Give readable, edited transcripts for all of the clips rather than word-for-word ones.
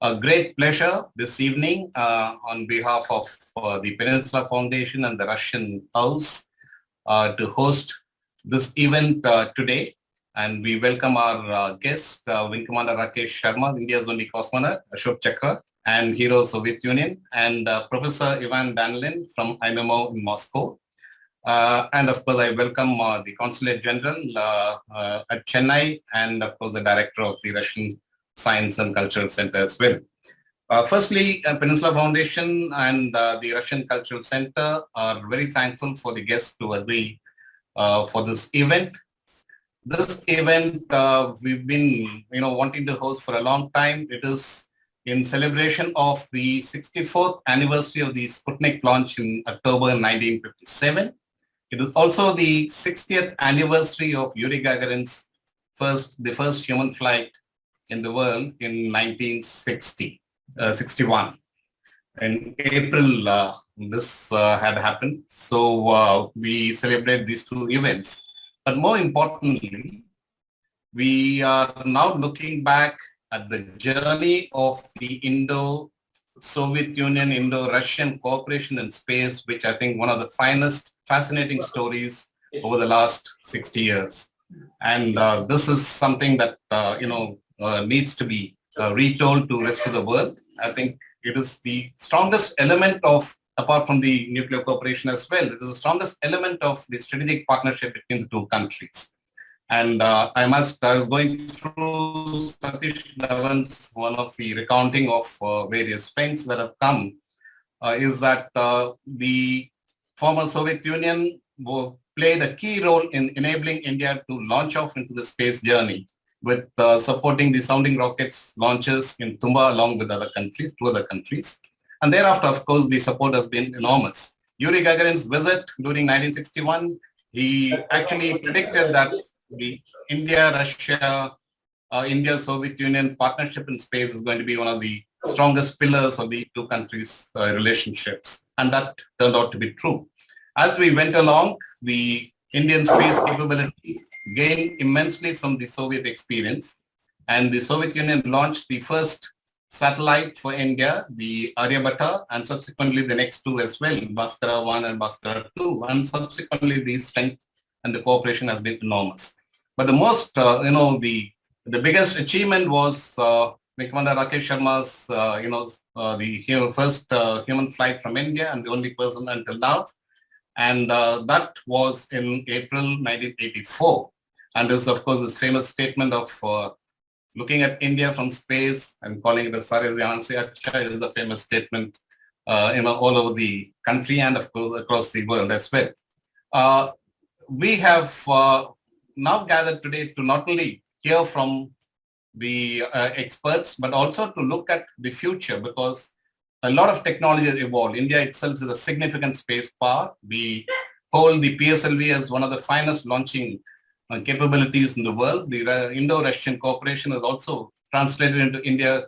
A great pleasure this evening on behalf of the Peninsula Foundation and the Russian House to host this event today. And we welcome our guest, Wing Commander Rakesh Sharma, India's only cosmonaut, Ashok Chakra, and Hero Soviet Union, and Professor Ivan Danilin from IMEMO in Moscow. And of course, I welcome the Consulate General at Chennai, and of course, the Director of the Russian Science and Cultural Center as well. Firstly, Peninsula Foundation and the Russian Cultural Center are very thankful for the guests to agree for this event. This event we've been wanting to host for a long time. It is in celebration of the 64th anniversary of the Sputnik launch in October 1957. It is also the 60th anniversary of Yuri Gagarin's the first human flight in the world in 1961. In April, this had happened. So we celebrate these two events. But more importantly, we are now looking back at the journey of the Indo-Soviet Union, Indo-Russian cooperation in space, which I think one of the finest, fascinating stories over the last 60 years. And this is something that, needs to be retold to the rest of the world. I think it is the strongest element of, apart from the nuclear cooperation as well, it is the strongest element of the strategic partnership between the two countries. And I was going through Satish Dhawan's, one of the recounting of various things that have come, is that the former Soviet Union played a key role in enabling India to launch off into the space journey with supporting the sounding rockets launches in Tumba along with two other countries. And thereafter, of course, the support has been enormous. Yuri Gagarin's visit during 1961, he actually predicted that the India-Russia, India-Soviet Union partnership in space is going to be one of the strongest pillars of the two countries' relationships. And that turned out to be true. As we went along, the Indian space capability gained immensely from the Soviet experience. And the Soviet Union launched the first satellite for India, the Aryabhata, and subsequently the next two as well, Bhaskara 1 and Bhaskara 2. And subsequently the strength and the cooperation has been enormous. But the most, the biggest achievement was Commander Rakesh Sharma's, the first human flight from India and the only person until now. And that was in April 1984. And this, of course, this famous statement of looking at India from space and calling it a Sare Jahan Se Acha is the famous statement, all over the country and, of course, across the world as well. We have now gathered today to not only hear from the experts, but also to look at the future, because a lot of technology has evolved. India itself is a significant space power. We hold the PSLV as one of the finest launching capabilities in the world. The Indo-Russian cooperation has also translated into India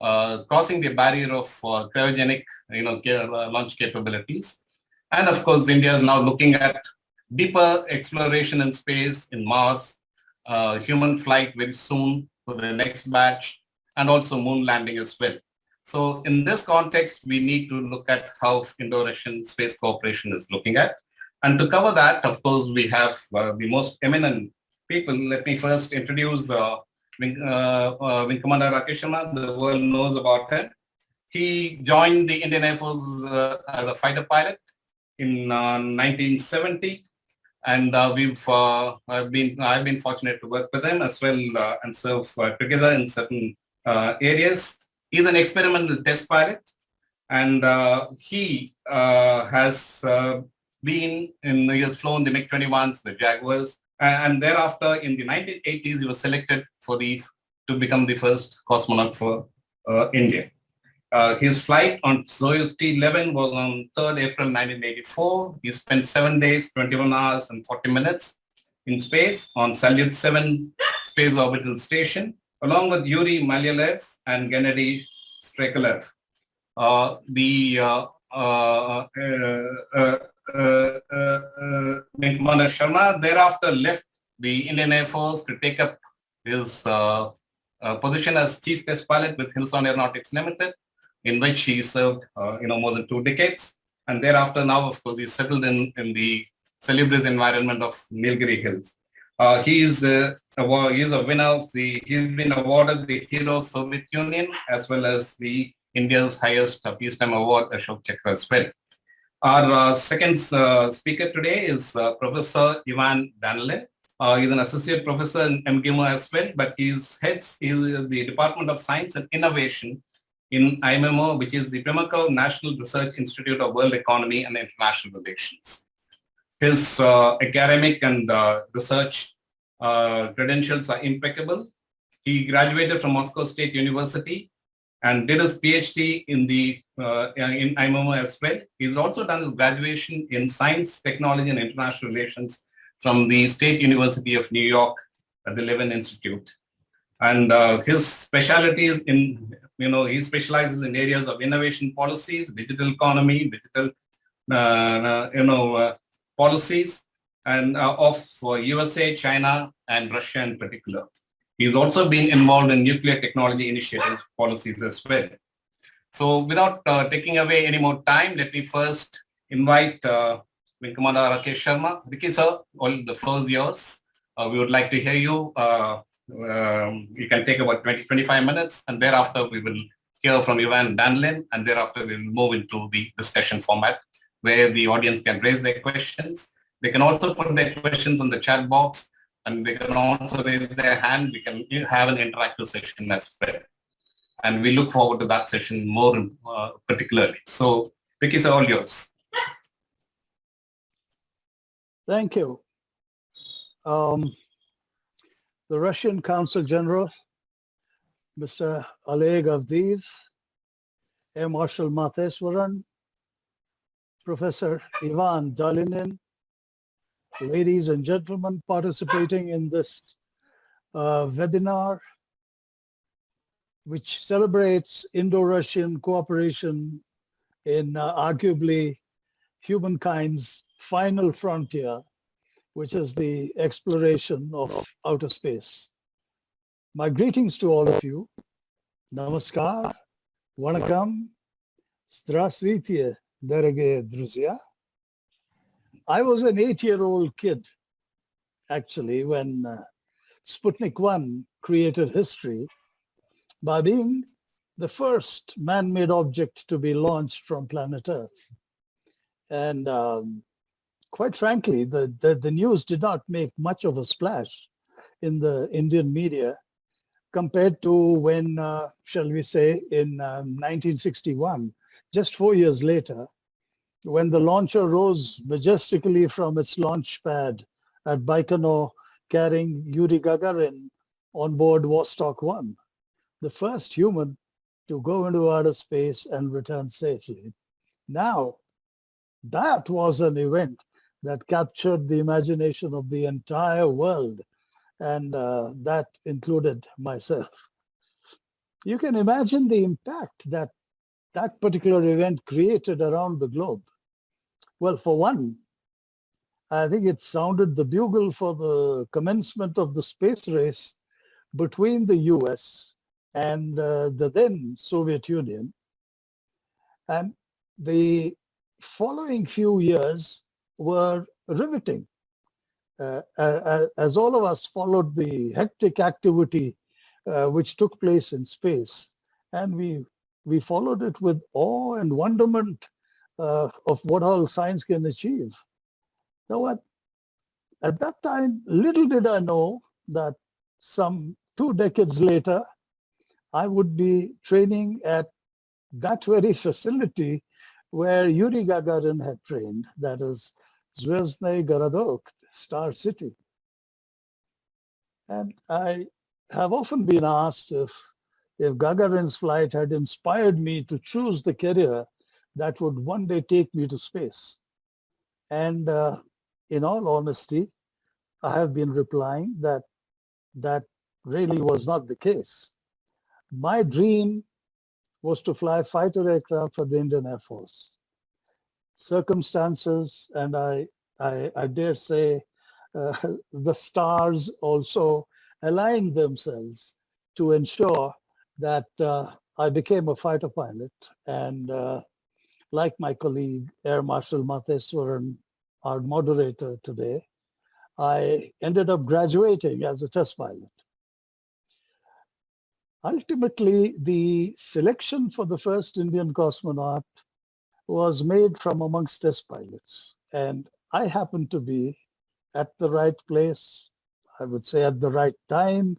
crossing the barrier of cryogenic launch capabilities. And of course, India is now looking at deeper exploration in space, in Mars, human flight very soon for the next batch, and also moon landing as well. So in this context, we need to look at how Indo-Russian space cooperation is looking at. And to cover that, of course, we have the most eminent people. Let me first introduce Wing Commander Rakesh Sharma. The world knows about him. He joined the Indian Air Force as a fighter pilot in 1970. And I've been fortunate to work with him as well and serve together in certain areas. He's an experimental test pilot, and he has he has flown the MiG-21s, the Jaguars, and thereafter in the 1980s he was selected to become the first cosmonaut for India. His flight on Soyuz T-11 was on 3rd April 1984. He spent 7 days, 21 hours and 40 minutes in space on Salyut 7 space orbital station, along with Yuri Malyalev and Gennady Strelkov. Commander Sharma thereafter left the Indian Air Force to take up his position as chief test pilot with Hindustan Aeronautics Limited, in which he served, more than 2 decades. And thereafter, now, of course, he's settled in the salubrious environment of Nilgiri Hills. He is a winner of he's been awarded the Hero of Soviet Union as well as the India's highest peacetime award, Ashok Chakra as well. Our second speaker today is Professor Ivan Danilin. He's an associate professor in IMEMO as well, but he's heads the Department of Science and Innovation in IMEMO, which is the Primakov National Research Institute of World Economy and International Relations. His academic and research credentials are impeccable. He graduated from Moscow State University and did his PhD in IMEMO as well. He's also done his graduation in Science, Technology and International Relations from the State University of New York at the Levin Institute. And his specialty is he specializes in areas of innovation policies, digital economy, digital, policies, and of USA, China, and Russia in particular. He's also been involved in nuclear technology initiatives policies as well. So without taking away any more time, let me first invite Wing Commander Rakesh Sharma. Rakesh, sir, all the floor is yours. We would like to hear you. You can take about 20-25 minutes, and thereafter we will hear from Ivan Danilin, and thereafter we will move into the discussion format where the audience can raise their questions. They can also put their questions on the chat box, and they can also raise their hand. We can have an interactive session as well. And we look forward to that session more particularly. So, Vicky, sir, all yours. Thank you. The Russian Consul General, Mr. Oleg Avdiv, Air Marshal Matheswaran, Professor Ivan Danilin, ladies and gentlemen participating in this webinar, which celebrates Indo-Russian cooperation in arguably humankind's final frontier, which is the exploration of outer space. My greetings to all of you. Namaskar, Vanakkam, Здравствуйте, дорогие друзья. I was an 8-year-old kid, actually, when Sputnik 1 created history by being the first man-made object to be launched from planet Earth. And quite frankly, the news did not make much of a splash in the Indian media compared to when, shall we say, in 1961, just 4 years later, when the launcher rose majestically from its launch pad at Baikonur carrying Yuri Gagarin on board Vostok 1, the first human to go into outer space and return safely. Now, that was an event that captured the imagination of the entire world, and that included myself. You can imagine the impact that that particular event created around the globe. Well, for one, I think it sounded the bugle for the commencement of the space race between the US and the then Soviet Union. And the following few years were riveting. As all of us followed the hectic activity which took place in space, and we followed it with awe and wonderment of what all science can achieve. Now, at that time, little did I know that some 2 decades later, I would be training at that very facility where Yuri Gagarin had trained, that is Zvezdny Gorodok, Star City. And I have often been asked if Gagarin's flight had inspired me to choose the career that would one day take me to space. And in all honesty, I have been replying that that really was not the case. My dream was to fly fighter aircraft for the Indian Air Force. Circumstances, and I dare say the stars also aligned themselves to ensure that I became a fighter pilot. And like my colleague, Air Marshal Matheswaran, our moderator today, I ended up graduating as a test pilot. Ultimately, the selection for the first Indian cosmonaut was made from amongst test pilots. And I happened to be at the right place, I would say at the right time,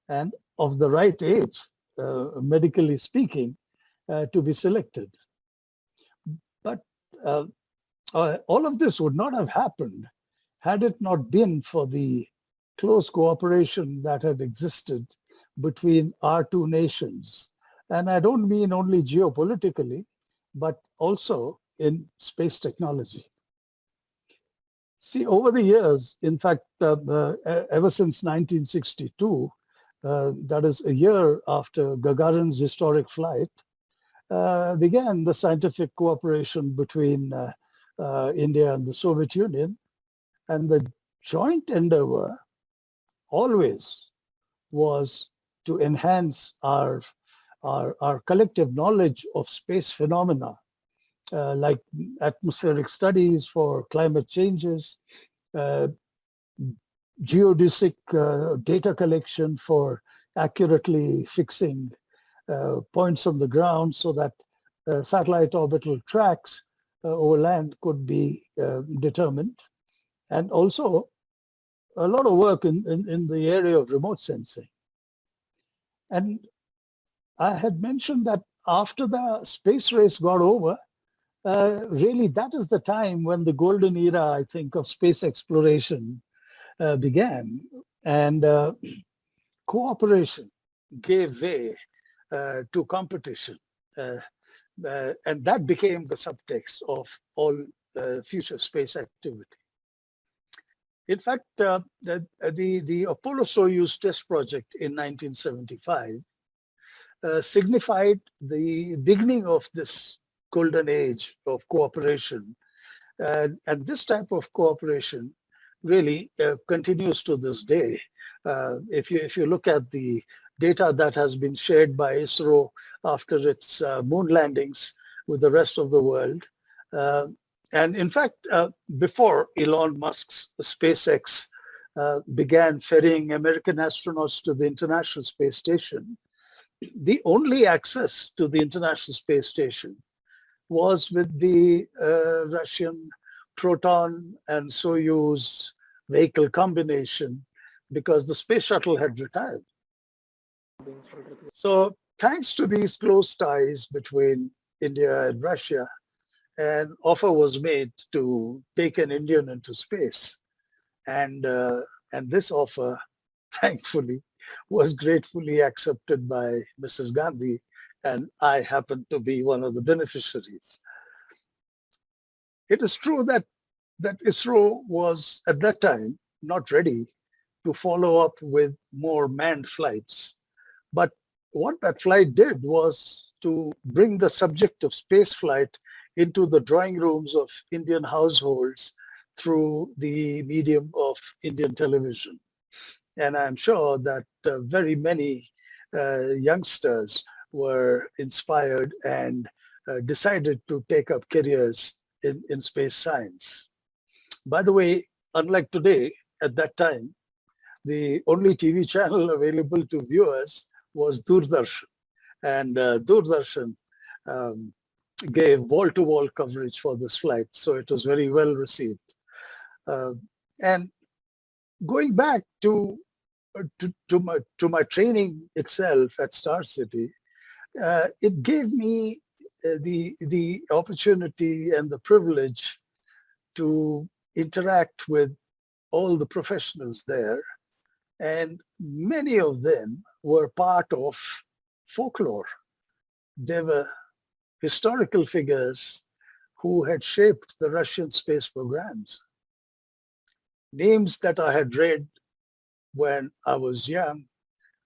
and of the right age, medically speaking, to be selected. But all of this would not have happened had it not been for the close cooperation that had existed between our two nations. And I don't mean only geopolitically, but also in space technology. See, over the years, in fact, ever since 1962, that is a year after Gagarin's historic flight, began the scientific cooperation between India and the Soviet Union. And the joint endeavor always was to enhance our collective knowledge of space phenomena, like atmospheric studies for climate changes, geodesic data collection for accurately fixing points on the ground so that satellite orbital tracks over land could be determined. And also a lot of work in the area of remote sensing. And I had mentioned that after the space race got over, really that is the time when the golden era, I think, of space exploration began. And cooperation gave way to competition. And that became the subtext of all future space activity. In fact, the Apollo-Soyuz test project in 1975 signified the beginning of this golden age of cooperation. And this type of cooperation really continues to this day. If you look at the data that has been shared by ISRO after its moon landings with the rest of the world, and in fact, before Elon Musk's SpaceX began ferrying American astronauts to the International Space Station, the only access to the International Space Station was with the Russian Proton and Soyuz vehicle combination because the space shuttle had retired. So thanks to these close ties between India and Russia, an offer was made to take an Indian into space. And this offer, thankfully, was gratefully accepted by Mrs. Gandhi, and I happened to be one of the beneficiaries. It is true that ISRO was at that time not ready to follow up with more manned flights. But what that flight did was to bring the subject of space flight into the drawing rooms of Indian households through the medium of Indian television. And I'm sure that very many youngsters were inspired and decided to take up careers in space science. By the way, unlike today, at that time, the only TV channel available to viewers was Doordarshan. And Doordarshan gave wall-to-wall coverage for this flight, so it was very well received. And going back to my training itself at Star City, it gave me the opportunity and the privilege to interact with all the professionals there, and many of them were part of folklore. They were historical figures who had shaped the Russian space programs. Names that I had read when I was young,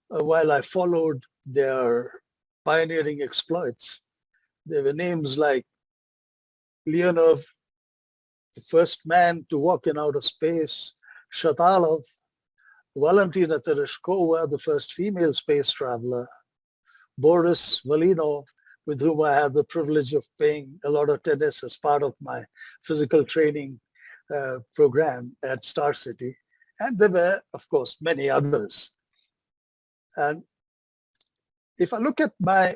while I followed their pioneering exploits. There were names like Leonov, the first man to walk in outer space, Shatalov, Valentina Tereshkova, the first female space traveler, Boris Valinov, with whom I had the privilege of playing a lot of tennis as part of my physical training program at Star City. And there were, of course, many others. And if I look at my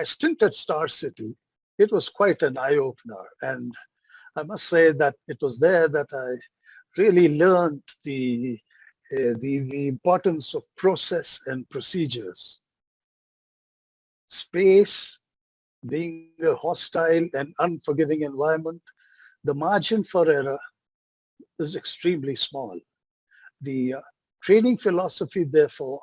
stint at Star City, it was quite an eye-opener. And I must say that it was there that I really learned the importance of process and procedures. Space being a hostile and unforgiving environment, the margin for error is extremely small. The training philosophy, therefore,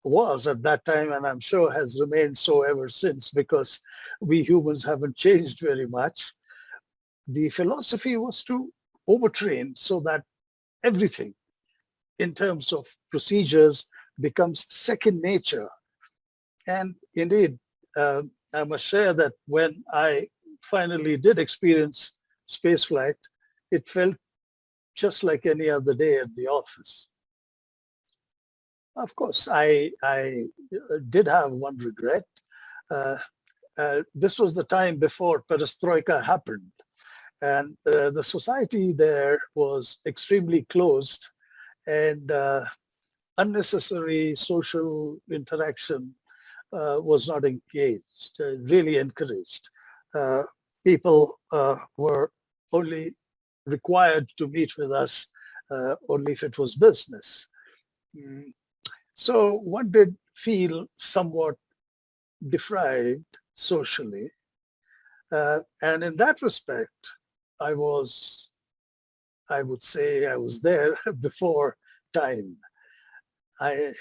was at that time, and I'm sure has remained so ever since, because we humans haven't changed very much. The philosophy was to overtrain so that everything in terms of procedures becomes second nature. And indeed, I must share that when I finally did experience spaceflight, it felt just like any other day at the office. Of course, I did have one regret. This was the time before perestroika happened. And the society there was extremely closed, and unnecessary social interaction was not engaged, really encouraged. People were only required to meet with us only if it was business. So one did feel somewhat deprived socially. And in that respect, I would say I was there before time. I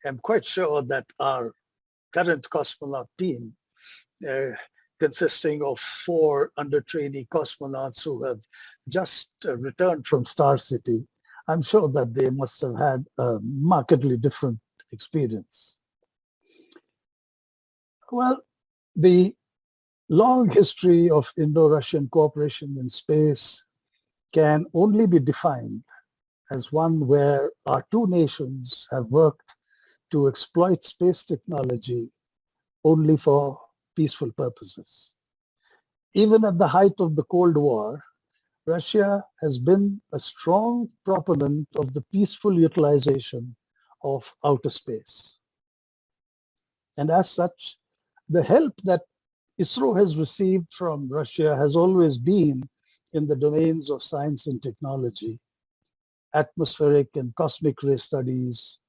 am quite sure that our current cosmonaut team, consisting of 4 under-trainee cosmonauts who have just returned from Star City, I'm sure that they must have had a markedly different experience. Well, the long history of Indo-Russian cooperation in space can only be defined as one where our two nations have worked to exploit space technology only for peaceful purposes. Even at the height of the Cold War, Russia has been a strong proponent of the peaceful utilization of outer space. And as such, the help that ISRO has received from Russia has always been in the domains of science and technology, atmospheric and cosmic ray studies,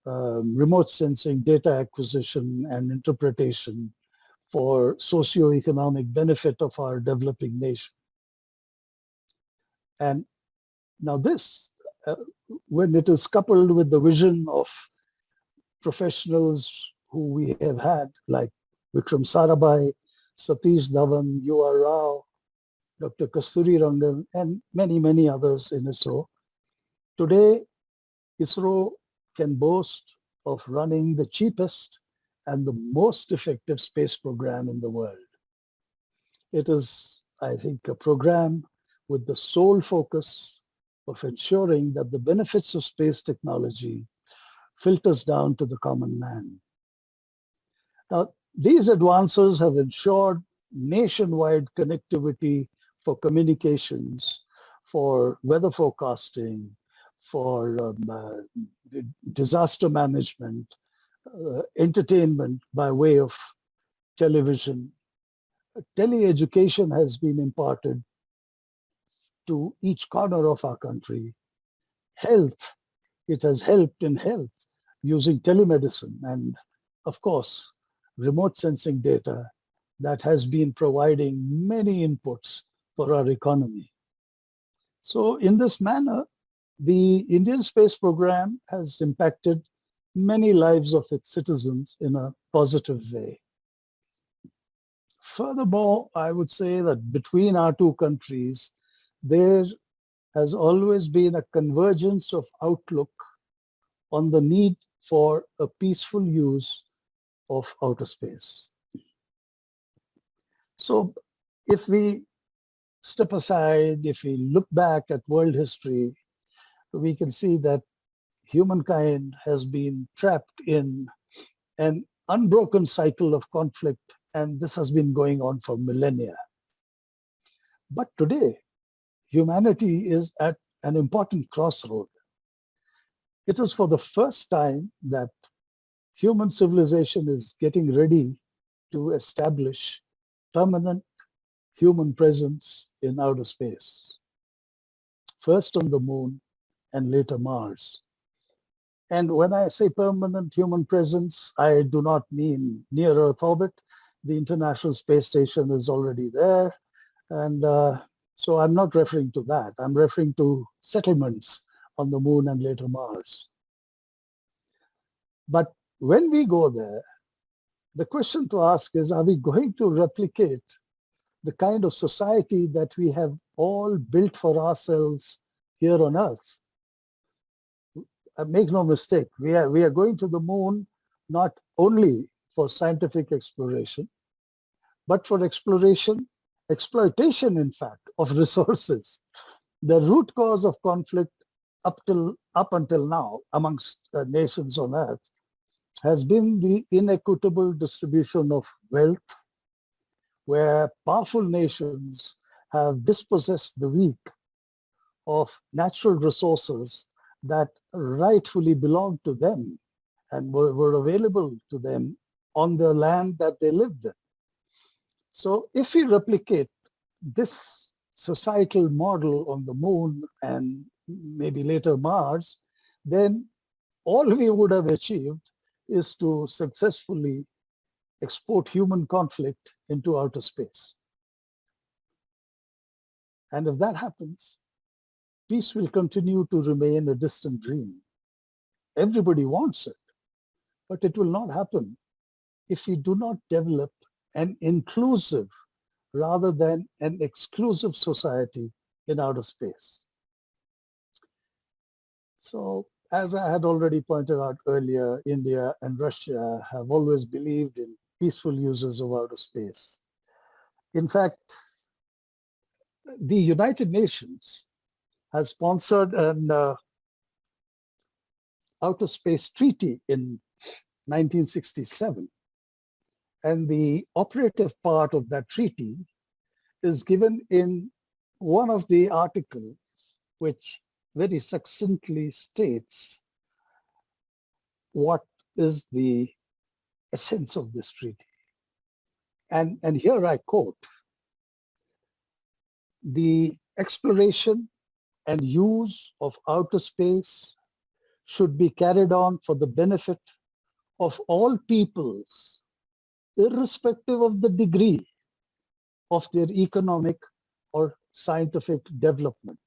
remote sensing, data acquisition and interpretation for socio-economic benefit of our developing nation. And now this, when it is coupled with the vision of professionals who we have had, like Vikram Sarabhai, Satish Dhawan, U.R. Rao, Dr. Kasturi Rangan, and many, many others in ISRO, today ISRO can boast of running the cheapest and the most effective space program in the world. It is, I think, a program with the sole focus of ensuring that the benefits of space technology filters down to the common man. Now, these advances have ensured nationwide connectivity for communications, for weather forecasting, for disaster management, entertainment by way of television. Tele-education has been imparted to each corner of our country. Health, it has helped in health using telemedicine and, of course, remote sensing data that has been providing many inputs for our economy. So in this manner, the Indian space program has impacted many lives of its citizens in a positive way. Furthermore, I would say that between our two countries, there has always been a convergence of outlook on the need for a peaceful use of outer space. So if we step aside, if we look back at world history, we can see that humankind has been trapped in an unbroken cycle of conflict, and this has been going on for millennia. But today, humanity is at an important crossroad. It is for the first time that human civilization is getting ready to establish permanent human presence in outer space, first on the moon and later Mars. And when I say permanent human presence, I do not mean near Earth orbit. The International Space Station is already there. And so I'm not referring to that. I'm referring to settlements on the moon and later Mars. But when we go there, the question to ask is, are we going to replicate the kind of society that we have all built for ourselves here on Earth? Make no mistake, we are going to the moon not only for scientific exploration, but for exploration, exploitation, in fact, of resources. The root cause of conflict up until now amongst nations on Earth has been the inequitable distribution of wealth, where powerful nations have dispossessed the weak of natural resources that rightfully belonged to them and were available to them on the land that they lived in. So if we replicate this societal model on the moon and maybe later Mars, then all we would have achieved is to successfully export human conflict into outer space. And if that happens, peace will continue to remain a distant dream. Everybody wants it, but it will not happen if we do not develop an inclusive rather than an exclusive society in outer space. So, as I had already pointed out earlier, India and Russia have always believed in peaceful uses of outer space. In fact, the United Nations has sponsored an outer space treaty in 1967. And the operative part of that treaty is given in one of the articles, which very succinctly states what is the essence of this treaty. And here I quote, "The exploration and use of outer space should be carried on for the benefit of all peoples, irrespective of the degree of their economic or scientific development."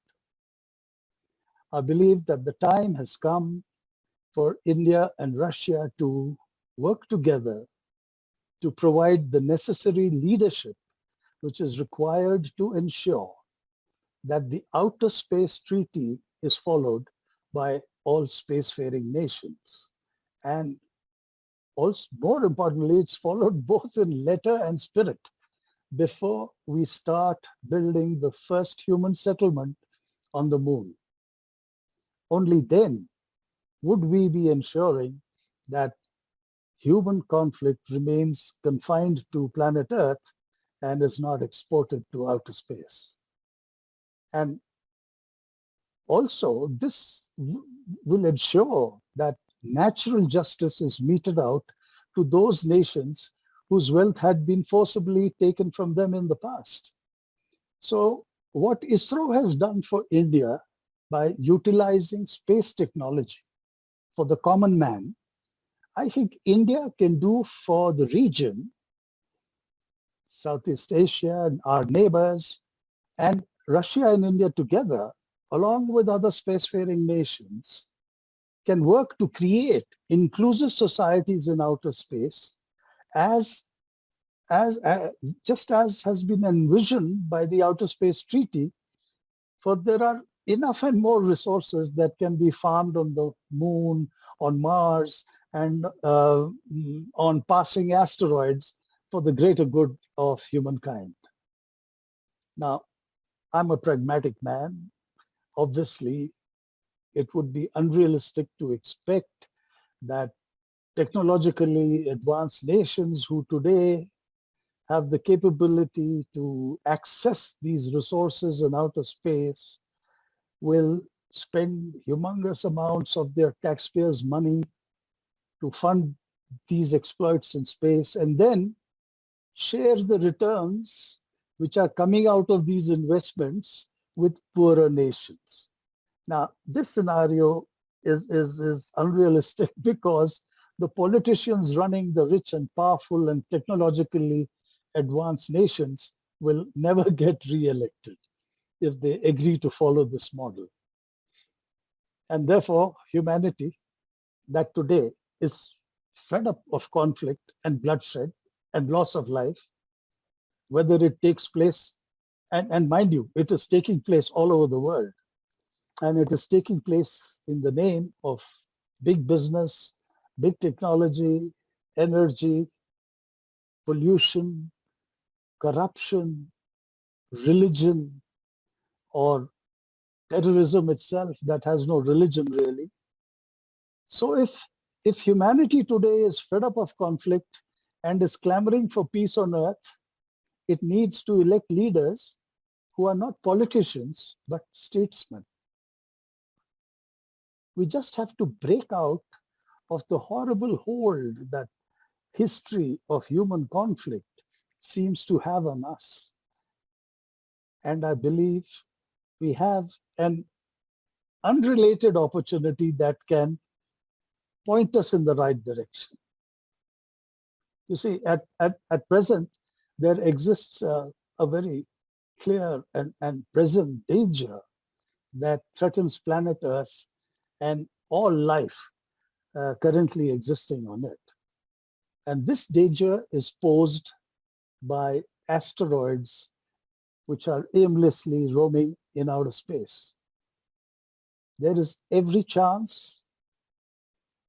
I believe that the time has come for India and Russia to work together to provide the necessary leadership which is required to ensure that the Outer Space Treaty is followed by all spacefaring nations. And also, more importantly, it's followed both in letter and spirit before we start building the first human settlement on the moon. Only then would we be ensuring that human conflict remains confined to planet Earth and is not exported to outer space. And also, this will ensure that natural justice is meted out to those nations whose wealth had been forcibly taken from them in the past. So what ISRO has done for India by utilizing space technology for the common man, I think India can do for the region, Southeast Asia and our neighbors, and Russia and India together, along with other spacefaring nations, can work to create inclusive societies in outer space just as has been envisioned by the Outer Space Treaty, for there are enough and more resources that can be farmed on the moon, on Mars, and on passing asteroids for the greater good of humankind. Now, I'm a pragmatic man. Obviously, it would be unrealistic to expect that technologically advanced nations who today have the capability to access these resources in outer space will spend humongous amounts of their taxpayers' money to fund these exploits in space and then share the returns which are coming out of these investments with poorer nations. Now, this scenario is unrealistic because the politicians running the rich and powerful and technologically advanced nations will never get re-elected if they agree to follow this model. And therefore, humanity that today is fed up of conflict and bloodshed and loss of life, whether it takes place, and mind you, it is taking place all over the world. And it is taking place in the name of big business, big technology, energy, pollution, corruption, religion, or terrorism itself that has no religion really. So if humanity today is fed up of conflict and is clamoring for peace on earth, it needs to elect leaders who are not politicians, but statesmen. We just have to break out of the horrible hold that history of human conflict seems to have on us. And I believe we have an unrelated opportunity that can point us in the right direction. You see, at present, there exists a very clear and present danger that threatens planet Earth and all life currently existing on it. And this danger is posed by asteroids which are aimlessly roaming in outer space. There is every chance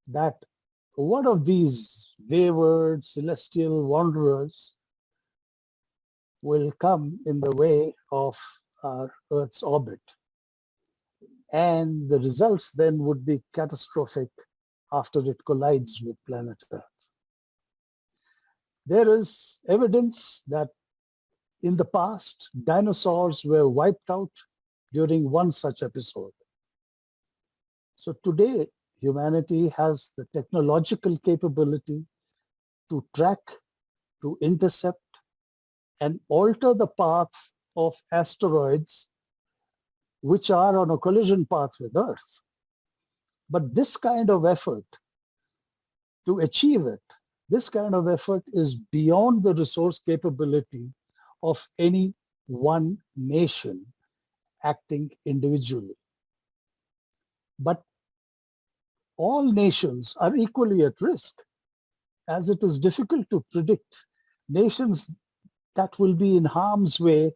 that one of these wayward celestial wanderers will come in the way of our Earth's orbit. And the results then would be catastrophic after it collides with planet Earth. There is evidence that in the past, dinosaurs were wiped out during one such episode. So today, humanity has the technological capability to track, to intercept, and alter the path of asteroids which are on a collision path with Earth. But this kind of effort, to achieve it, this kind of effort is beyond the resource capability of any one nation acting individually. But all nations are equally at risk, as it is difficult to predict nations that will be in harm's way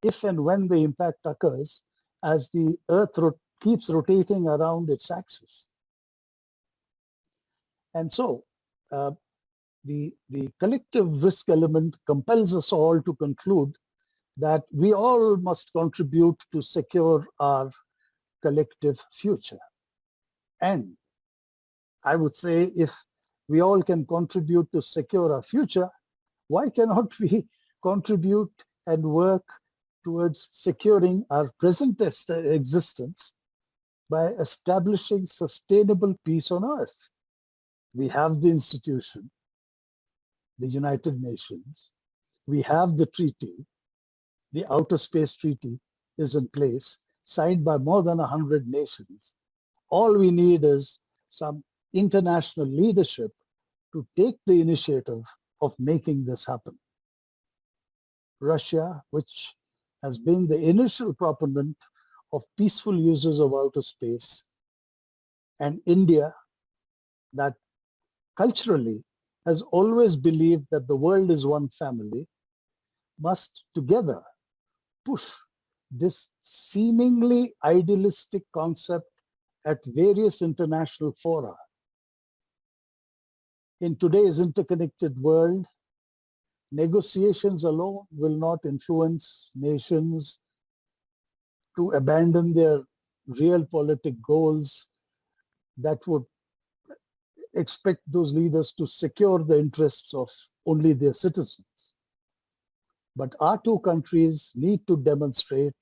if and when the impact occurs as the Earth keeps rotating around its axis. And so the collective risk element compels us all to conclude that we all must contribute to secure our collective future. And I would say if we all can contribute to secure our future, why cannot we contribute and work towards securing our present existence by establishing sustainable peace on Earth? We have the institution, the United Nations. We have the treaty. The Outer Space Treaty is in place, signed by more than 100 nations. All we need is some international leadership to take the initiative of making this happen. Russia, which has been the initial proponent of peaceful uses of outer space, and India, that culturally has always believed that the world is one family, must together push this seemingly idealistic concept at various international fora. In today's interconnected world, negotiations alone will not influence nations to abandon their realpolitik goals that would expect those leaders to secure the interests of only their citizens. But our two countries need to demonstrate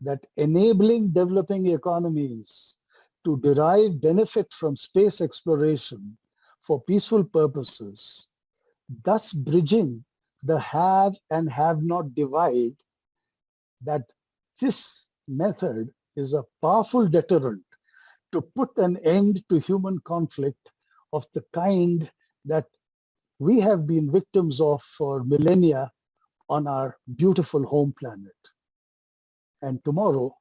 that enabling developing economies to derive benefit from space exploration for peaceful purposes, thus bridging the have and have not divide, that this method is a powerful deterrent to put an end to human conflict of the kind that we have been victims of for millennia on our beautiful home planet. And tomorrow,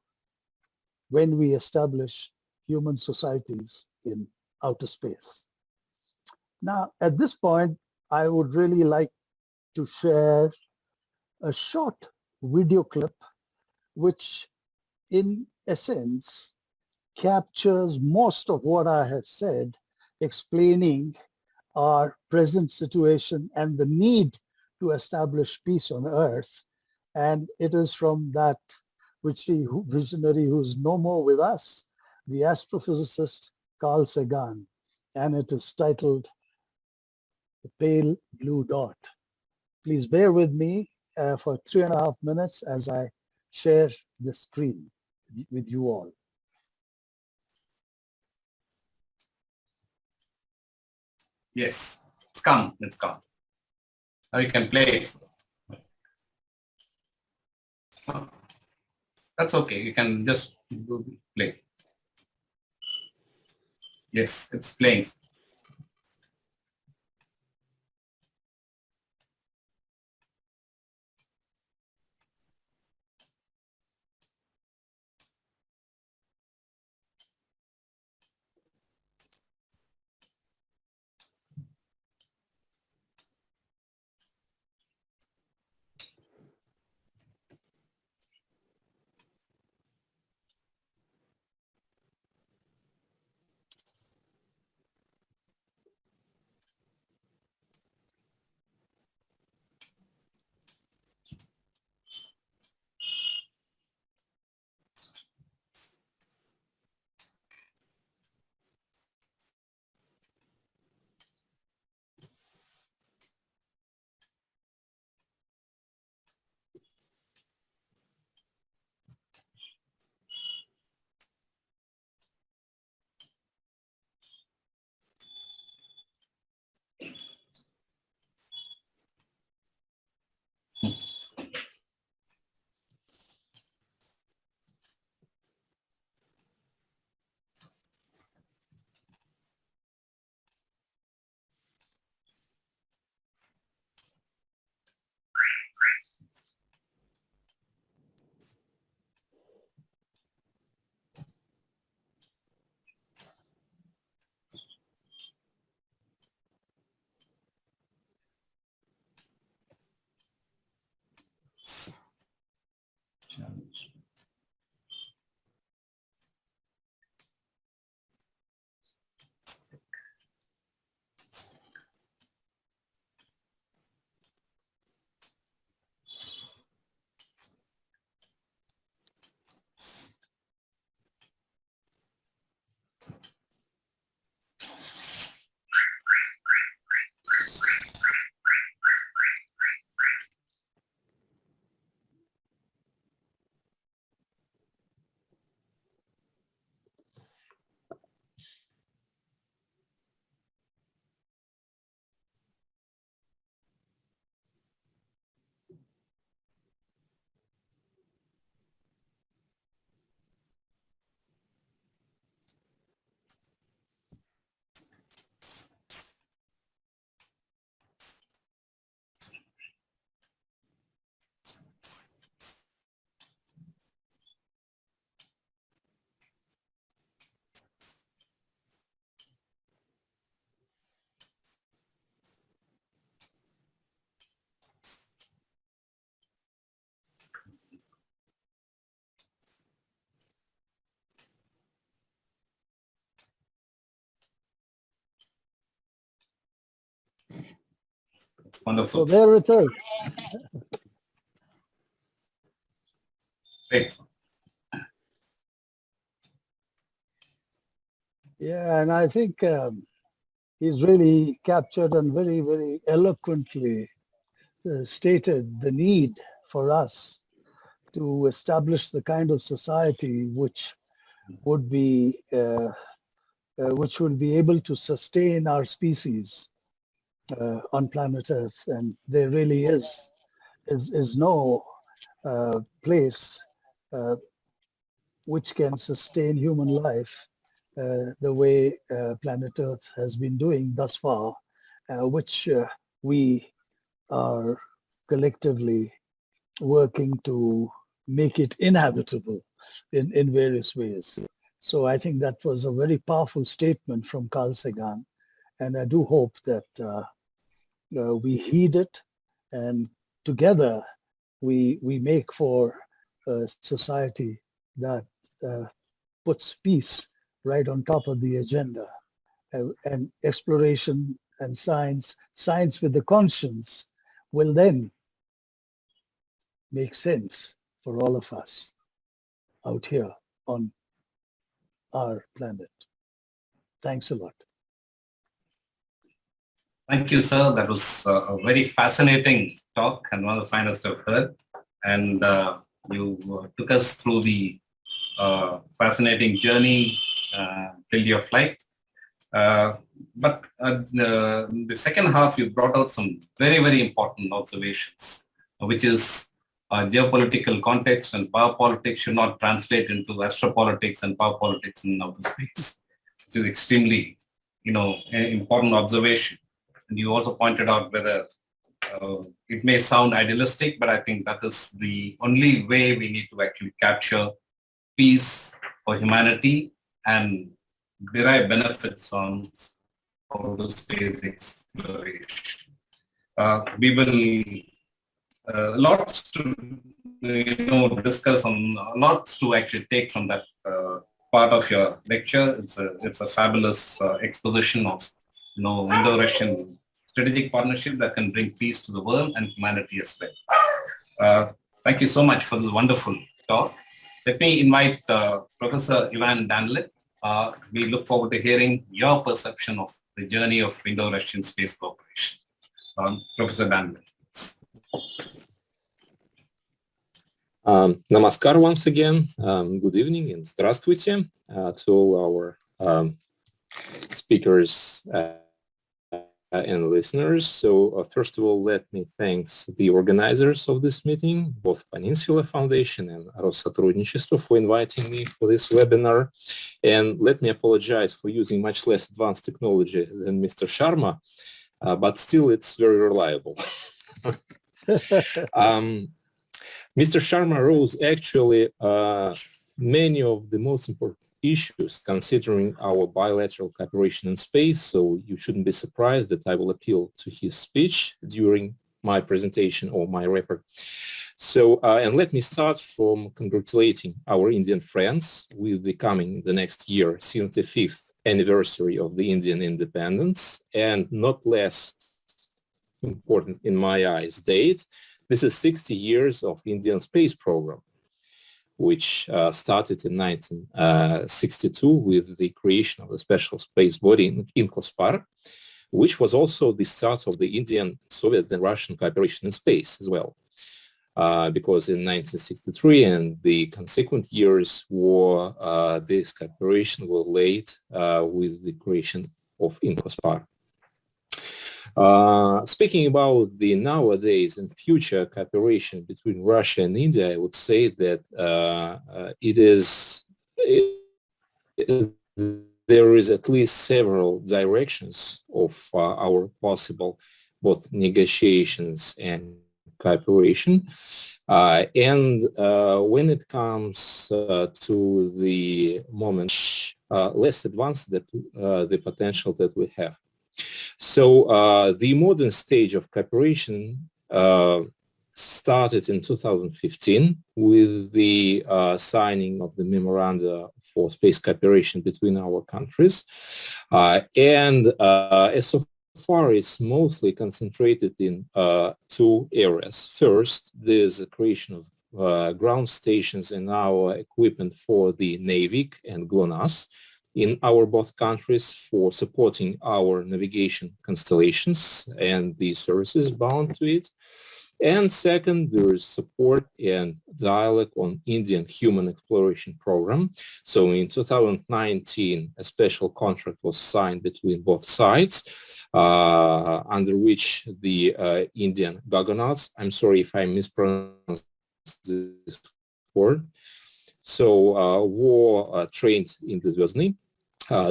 when we establish human societies in outer space. Now, at this point, I would really like to share a short video clip, which in essence captures most of what I have said, explaining our present situation and the need to establish peace on Earth. And it is from that visionary who's no more with us, the astrophysicist Carl Sagan, and it is titled The Pale Blue Dot. Please bear with me for 3.5 minutes as I share the screen with you all. Yes, it's come. Now you can play it. That's okay. You can just play. Yes, it's playing. Challenge. It's wonderful. So there it is. Great. Yeah, and I think he's really captured and very, very eloquently stated the need for us to establish the kind of society would be which will be able to sustain our species on planet Earth. And there really is no place uh, which can sustain human life the way planet Earth has been doing thus far, which we are collectively working to make it inhabitable in various ways. So I think that was a very powerful statement from Carl Sagan, and I do hope that we heed it, and together we make for a society that uh, puts peace right on top of the agenda, and exploration and science with the conscience will then make sense for all of us out here on our planet. Thanks a lot. Thank you, sir. That was a very fascinating talk and one of the finest I've heard. And you took us through the fascinating journey till your flight. But the second half, you brought out some very, very important observations, which is geopolitical context and power politics should not translate into astropolitics and power politics in outer space, which is extremely, an important observation. And you also pointed out whether it may sound idealistic, but I think that is the only way we need to actually capture peace for humanity and derive benefits on outer space exploration. We will lots to discuss on, lots to actually take from that part of your lecture. It's a fabulous exposition of Indo-Russian strategic partnership that can bring peace to the world and humanity as well. Thank you so much for this wonderful talk. Let me invite Professor Ivan Danilin. We look forward to hearing your perception of the journey of Indo-Russian space cooperation. Professor Danilin. Namaskar once again. Good evening and здравствуйте to all our speakers and listeners. So first of all, let me thank the organizers of this meeting, both Peninsula Foundation and Россотрудничество, for inviting me for this webinar. And let me apologize for using much less advanced technology than Mr. Sharma, but still it's very reliable. Mr. Sharma rose actually many of the most important issues considering our bilateral cooperation in space, so you shouldn't be surprised that I will appeal to his speech during my presentation or my report. So, and let me start from congratulating our Indian friends with the coming the next year 75th anniversary of the Indian independence, and not less important in my eyes date, this is 60 years of Indian space program, which started in 1962 with the creation of the special space body in Kospar, which was also the start of the Indian, Soviet and Russian cooperation in space as well. Because in 1963 and the consequent years were this cooperation was laid with the creation of Kospar. Speaking about the nowadays and future cooperation between Russia and India, I would say that there is at least several directions of our possible both negotiations and cooperation. And when it comes to the moment less advanced that the potential that we have. So the modern stage of cooperation started in 2015 with the signing of the memoranda for space cooperation between our countries. And as so far, it's mostly concentrated in two areas. First, there's the creation of ground stations and our equipment for the NAVIC and GLONASS in our both countries for supporting our navigation constellations and the services bound to it. And second, there is support and dialogue on Indian Human Exploration Program. So in 2019, a special contract was signed between both sides, under which the Indian Gaganyaan, I'm sorry if I mispronounced this word, so were trained in the Zvezny.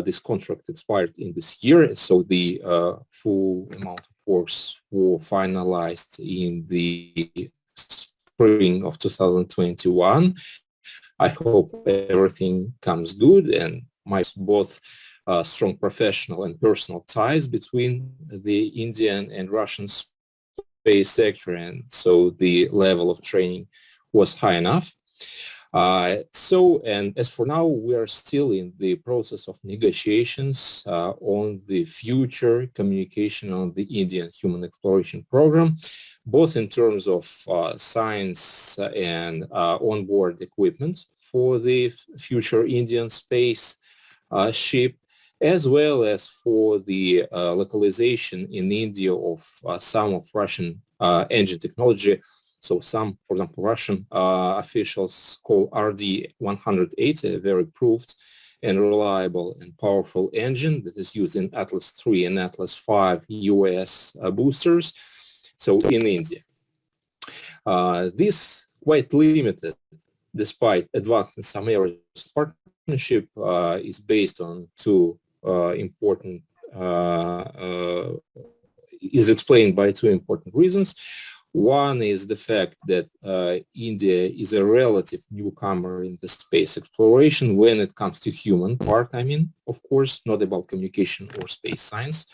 This contract expired in this year, so the full amount of works were finalized in the spring of 2021. I hope everything comes good and both strong professional and personal ties between the Indian and Russian space sector, and so the level of training was high enough. And as for now, we are still in the process of negotiations on the future communication on the Indian Human Exploration Program, both in terms of science and onboard equipment for the future Indian space ship, as well as for the localization in India of some of Russian engine technology. So some, for example, Russian officials call RD-108 a very proved and reliable and powerful engine that is used in Atlas III and Atlas V US boosters, so in India. This quite limited, despite advanced in some areas, partnership is based on two important, is explained by two important reasons. One is the fact that India is a relative newcomer in the space exploration when it comes to human part, I mean, of course, not about communication or space science.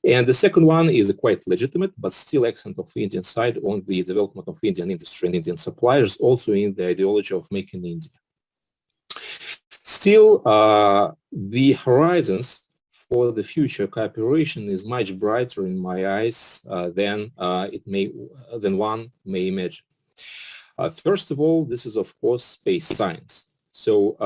And the second one is a quite legitimate but still accent of the Indian side on the development of Indian industry and Indian suppliers, also in the ideology of Make in India. Still, the horizons for the future cooperation is much brighter in my eyes than one may imagine. First of all, this is of course space science. So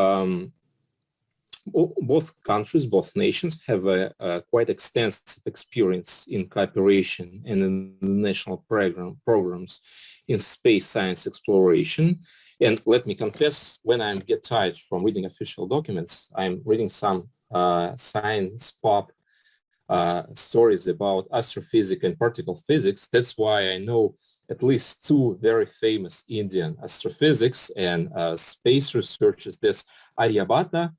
both countries, both nations have a quite extensive experience in cooperation and in national programs in space science exploration. And let me confess, when I get tired from reading official documents, I'm reading some science pop stories about astrophysics and particle physics. That's why I know at least two very famous Indian astrophysics and space researchers. There's Aryabhata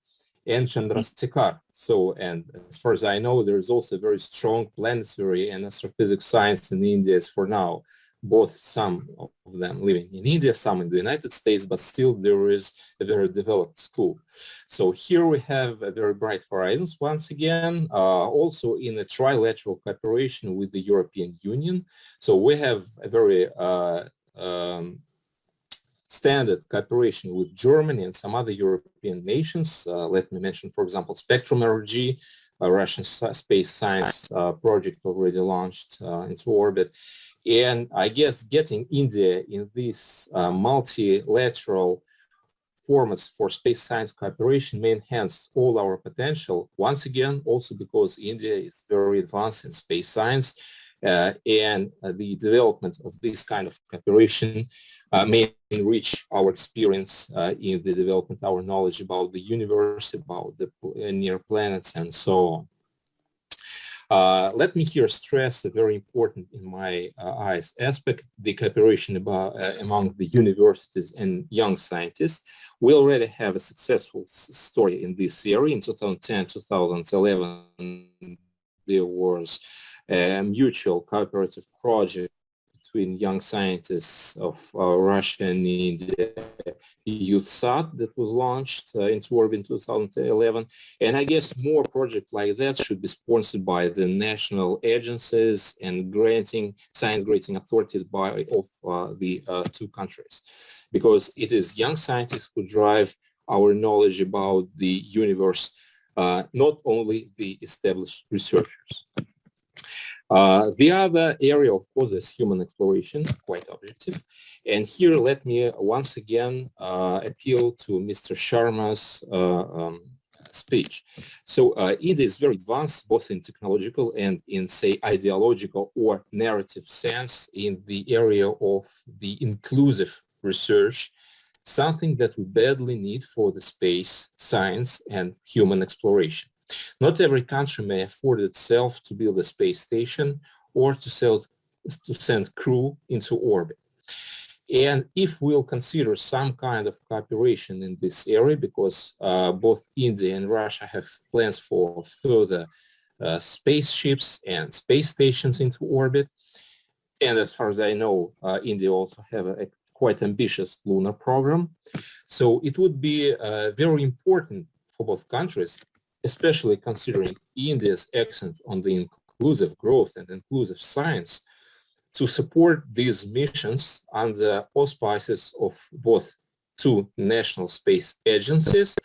and Chandrasekhar. So, and as far as I know, there's also very strong planetary and astrophysics science in India as for now. Both, some of them living in India, some in the United States, but still there is a very developed school. So here we have a very bright horizons once again, also in a trilateral cooperation with the European Union. So we have a very standard cooperation with Germany and some other European nations. Let me mention, for example, Spectrum RG, a Russian space science project already launched into orbit. And I guess getting India in these multilateral formats for space science cooperation may enhance all our potential. Once again, also because India is very advanced in space science and the development of this kind of cooperation may enrich our experience in the development, our knowledge about the universe, about the near planets, and so on. Let me here stress a very important in my eyes aspect, the cooperation among the universities and young scientists. We already have a successful story in this area. In 2010, 2011, there was a mutual cooperative project between young scientists of Russia and India, YouthSat, that was launched into orbit in 2011. And I guess more projects like that should be sponsored by the national agencies and science granting authorities of the two countries, because it is young scientists who drive our knowledge about the universe, not only the established researchers. The other area, of course, is human exploration, quite objective. And here, let me once again appeal to Mr. Sharma's speech. So India is very advanced both in technological and in, say, ideological or narrative sense in the area of the inclusive research, something that we badly need for the space, science, and human exploration. Not every country may afford itself to build a space station or to send crew into orbit. And if we'll consider some kind of cooperation in this area, because both India and Russia have plans for further spaceships and space stations into orbit, and as far as I know, India also have a quite ambitious lunar program. So it would be very important for both countries, especially considering India's accent on the inclusive growth and inclusive science, to support these missions under auspices of both two national space agencies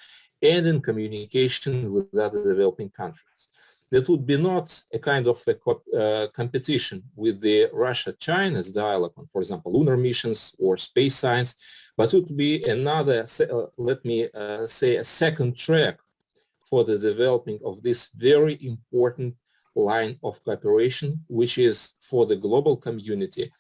and in communication with other developing countries. That would be not a kind of a competition with the Russia-China's dialogue on, for example, lunar missions or space science, but it would be another, let me say, a second track for the developing of this very important line of cooperation, which is for the global community,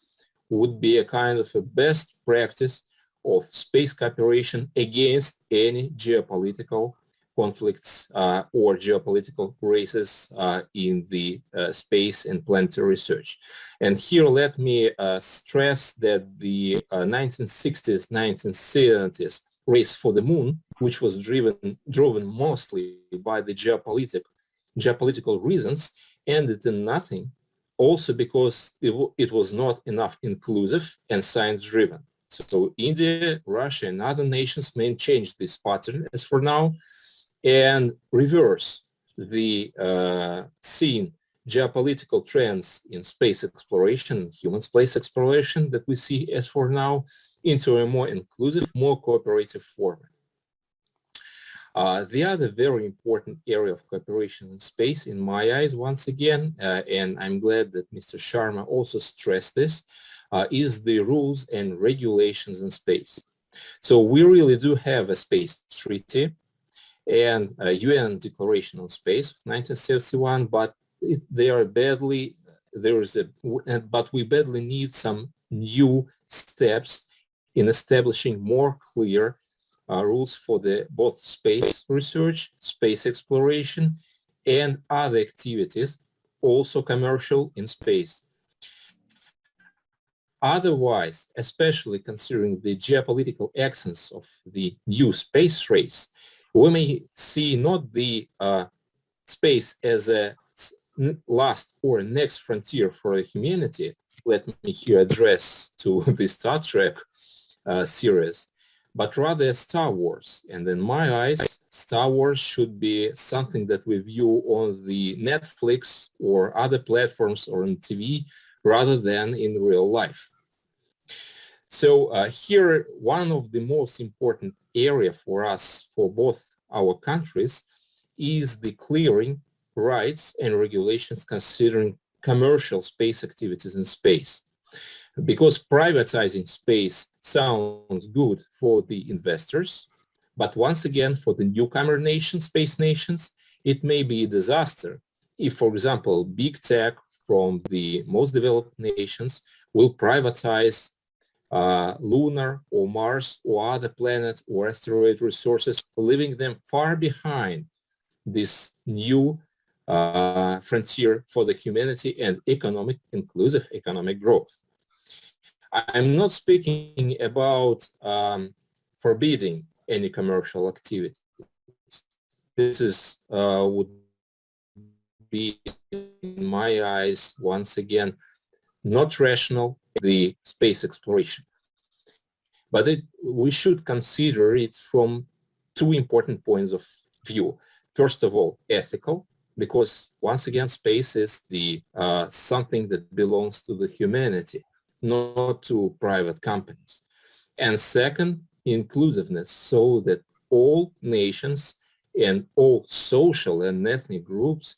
would be a kind of a best practice of space cooperation against any geopolitical conflicts or geopolitical races in the space and planetary research. And here let me stress that the 1960s, 1970s race for the moon, which was driven mostly by the geopolitical reasons, ended in nothing, also because it was not enough inclusive and science-driven. So India, Russia, and other nations may change this pattern as for now and reverse the seen geopolitical trends in space exploration, human space exploration that we see as for now, into a more inclusive, more cooperative format. The other very important area of cooperation in space, in my eyes, once again, and I'm glad that Mr. Sharma also stressed this, is the rules and regulations in space. So we really do have a space treaty and a UN Declaration on Space of 1971, but but we badly need some new steps in establishing more clear rules for both space research, space exploration, and other activities, also commercial in space. Otherwise, especially considering the geopolitical accents of the new space race, we may see not the space as a last or next frontier for humanity. Let me here address to the Star Trek series, but rather Star Wars. And in my eyes, Star Wars should be something that we view on the Netflix or other platforms or on TV rather than in real life. So here, one of the most important area for us, for both our countries, is the clearing rights and regulations considering commercial space activities in space. Because privatizing space sounds good for the investors, but once again, for the newcomer nations, space nations, it may be a disaster if, for example, big tech from the most developed nations will privatize lunar or Mars or other planet or asteroid resources, leaving them far behind this new frontier for the humanity and inclusive economic growth. I'm not speaking about forbidding any commercial activity. This would be, in my eyes, once again, not rational, the space exploration. But we should consider it from two important points of view. First of all, ethical, because once again, space is something that belongs to the humanity, not to private companies. And second, inclusiveness, so that all nations and all social and ethnic groups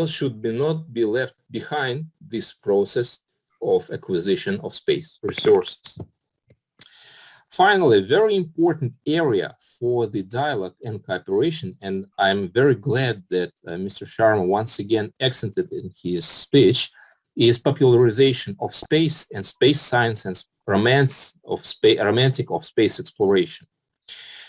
should not be left behind this process of acquisition of space resources. Finally, a very important area for the dialogue and cooperation, and I'm very glad that Mr. Sharma once again accented in his speech, is popularization of space and space science and romantic of space exploration.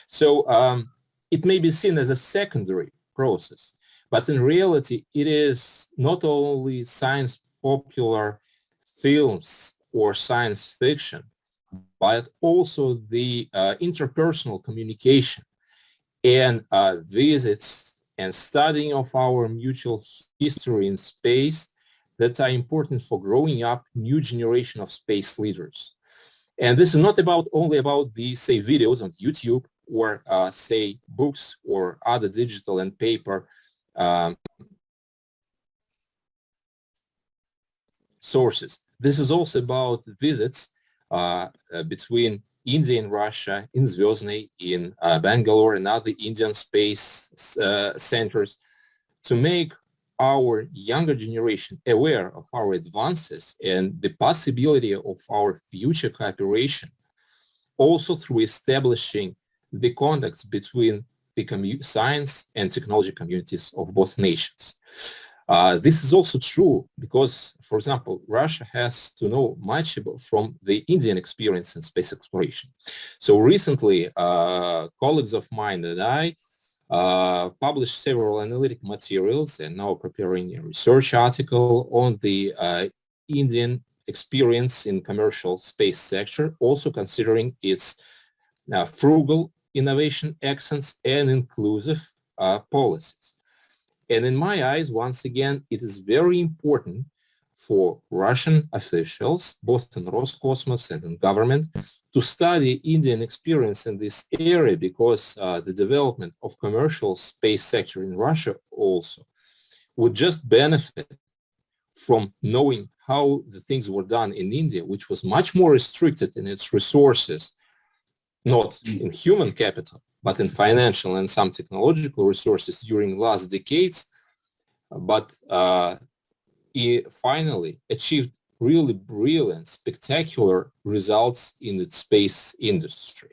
So it may be seen as a secondary process, but in reality, it is not only science popular films or science fiction, but also the interpersonal communication and visits and studying of our mutual history in space that are important for growing up new generation of space leaders. And this is not only about the, say, videos on YouTube or, say, books or other digital and paper sources. This is also about visits between India and Russia, in Zvezny, in Bangalore, and other Indian space centers to make our younger generation aware of our advances and the possibility of our future cooperation, also through establishing the contacts between the science and technology communities of both nations. This is also true because, for example, Russia has to know much from the Indian experience in space exploration. So recently, colleagues of mine and I published several analytic materials and now preparing a research article on the Indian experience in commercial space sector, also considering its frugal innovation accents and inclusive policies. And in my eyes, once again, it is very important for Russian officials, both in Roscosmos and in government, to study Indian experience in this area because the development of commercial space sector in Russia also would just benefit from knowing how the things were done in India, which was much more restricted in its resources, not in human capital, but in financial and some technological resources during last decades, but it finally achieved really brilliant, spectacular results in its space industry.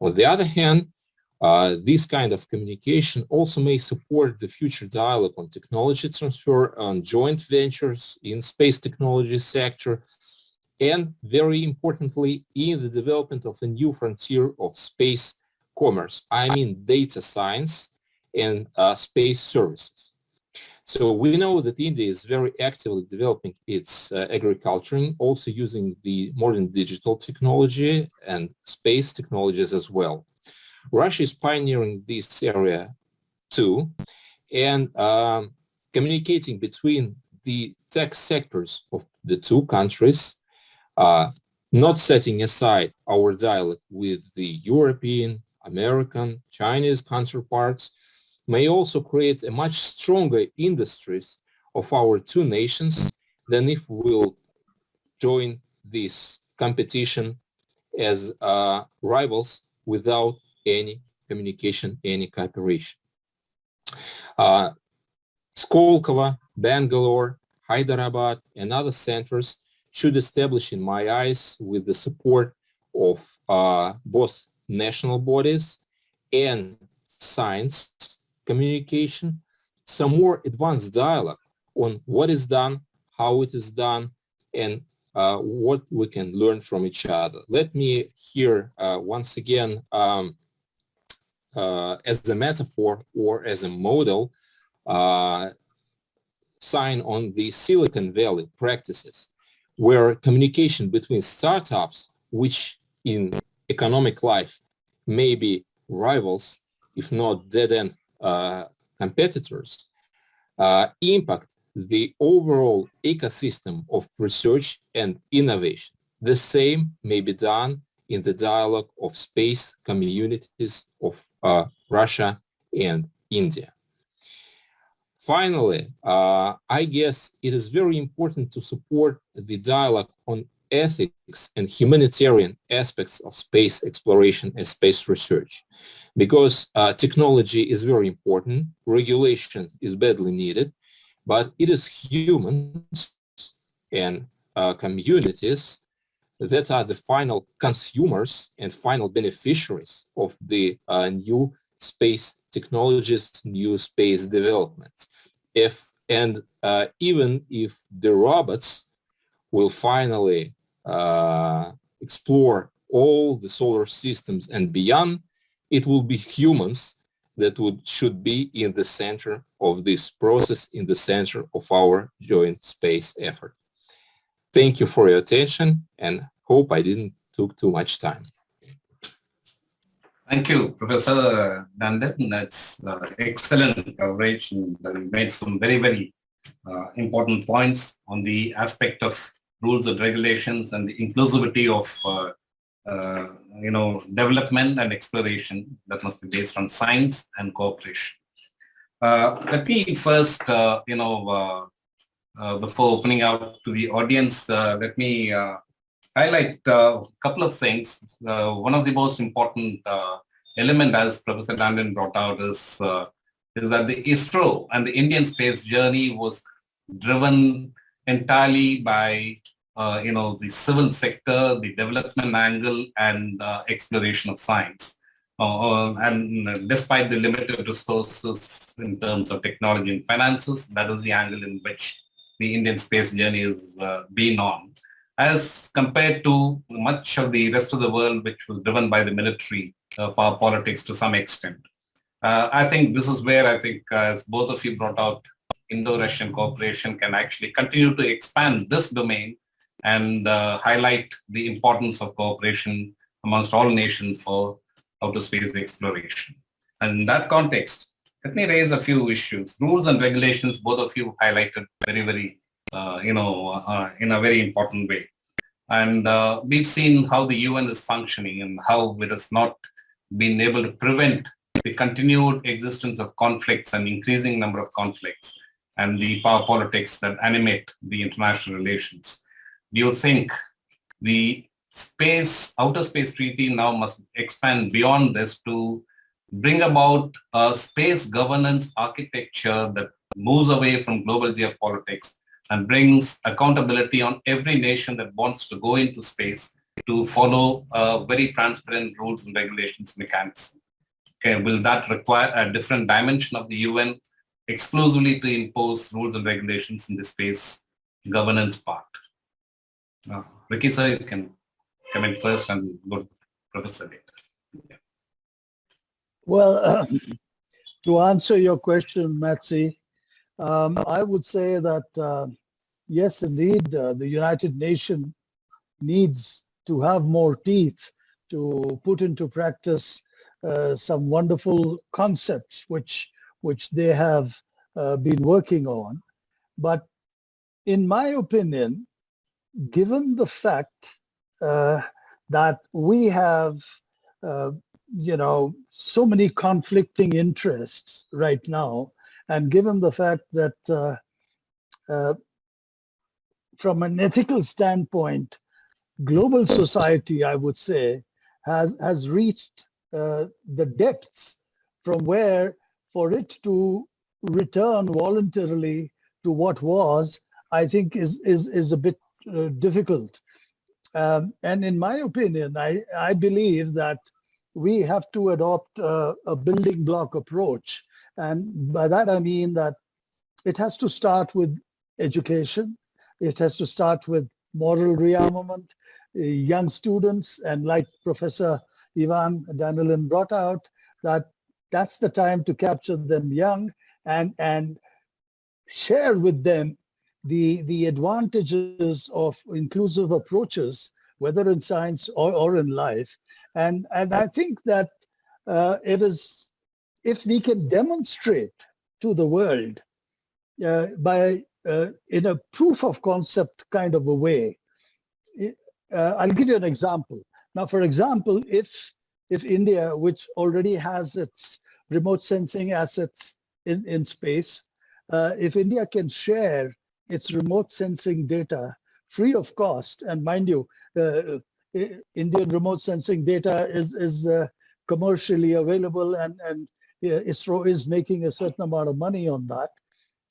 On the other hand, this kind of communication also may support the future dialogue on technology transfer, on joint ventures in space technology sector, and very importantly, in the development of a new frontier of space commerce. I mean data science and space services. So we know that India is very actively developing its agriculture, also using the modern digital technology and space technologies as well. Russia is pioneering this area too, and communicating between the tech sectors of the two countries, not setting aside our dialogue with the European, American, Chinese counterparts, may also create a much stronger industries of our two nations than if we'll join this competition as rivals without any communication, any cooperation. Skolkovo, Bangalore, Hyderabad, and other centers should establish, in my eyes, with the support of both national bodies and science communication, some more advanced dialogue on what is done, how it is done, and what we can learn from each other. Let me here once again, as a metaphor or as a model, sign on the Silicon Valley practices, where communication between startups, which in economic life may be rivals, if not dead-end competitors, impact the overall ecosystem of research and innovation. The same may be done in the dialogue of space communities of Russia and India. Finally, I guess it is very important to support the dialogue on ethics and humanitarian aspects of space exploration and space research, because technology is very important, regulation is badly needed, but it is humans and communities that are the final consumers and final beneficiaries of the new space technologies, new space developments. Even if the robots will finally explore all the solar systems and beyond, it will be humans that should be in the center of this process, in the center of our joint space effort. Thank you for your attention, and hope I didn't took too much time. Thank you, Professor Danilin. That's excellent coverage, and you made some very, very important points on the aspect of rules and regulations and the inclusivity of development and exploration that must be based on science and cooperation. Let me first, before opening out to the audience, let me highlight a couple of things. One of the most important element, as Professor Danilin brought out, is that the ISRO and the Indian space journey was driven entirely by the civil sector, the development angle, and exploration of science. And despite the limited resources in terms of technology and finances, that is the angle in which the Indian space journey has been on, as compared to much of the rest of the world, which was driven by the military power politics to some extent. I think this is where as both of you brought out, Indo-Russian cooperation can actually continue to expand this domain and highlight the importance of cooperation amongst all nations for outer space exploration. And in that context, let me raise a few issues. Rules and regulations, both of you highlighted very, very, in a very important way. And we've seen how the UN is functioning and how it has not been able to prevent the continued existence of conflicts and increasing number of conflicts and the power politics that animate the international relations. Do you think the outer space treaty now must expand beyond this to bring about a space governance architecture that moves away from global geopolitics and brings accountability on every nation that wants to go into space to follow very transparent rules and regulations mechanism? Okay, will that require a different dimension of the UN exclusively to impose rules and regulations in the space governance part? Ricky sir, you can come in first and go to Professor later. Yeah. Well, to answer your question, Matsy, I would say that yes, indeed, the United Nations needs to have more teeth to put into practice some wonderful concepts which they have been working on. But in my opinion, given the fact that we have so many conflicting interests right now, and given the fact that from an ethical standpoint, global society, I would say, has reached the depths from where for it to return voluntarily to what was, I think is a bit difficult. And in my opinion, I believe that we have to adopt a building block approach. And by that I mean that it has to start with education. It has to start with moral rearmament, young students, and like Professor Ivan Danilin brought out, that's the time to capture them young and share with them the advantages of inclusive approaches, whether in science or in life. And I think that it is, if we can demonstrate to the world by in a proof of concept kind of a way. I'll give you an example. Now, for example, if India, which already has its remote sensing assets in space, if India can share its remote sensing data free of cost, and mind you, Indian remote sensing data is commercially available, and ISRO is making a certain amount of money on that.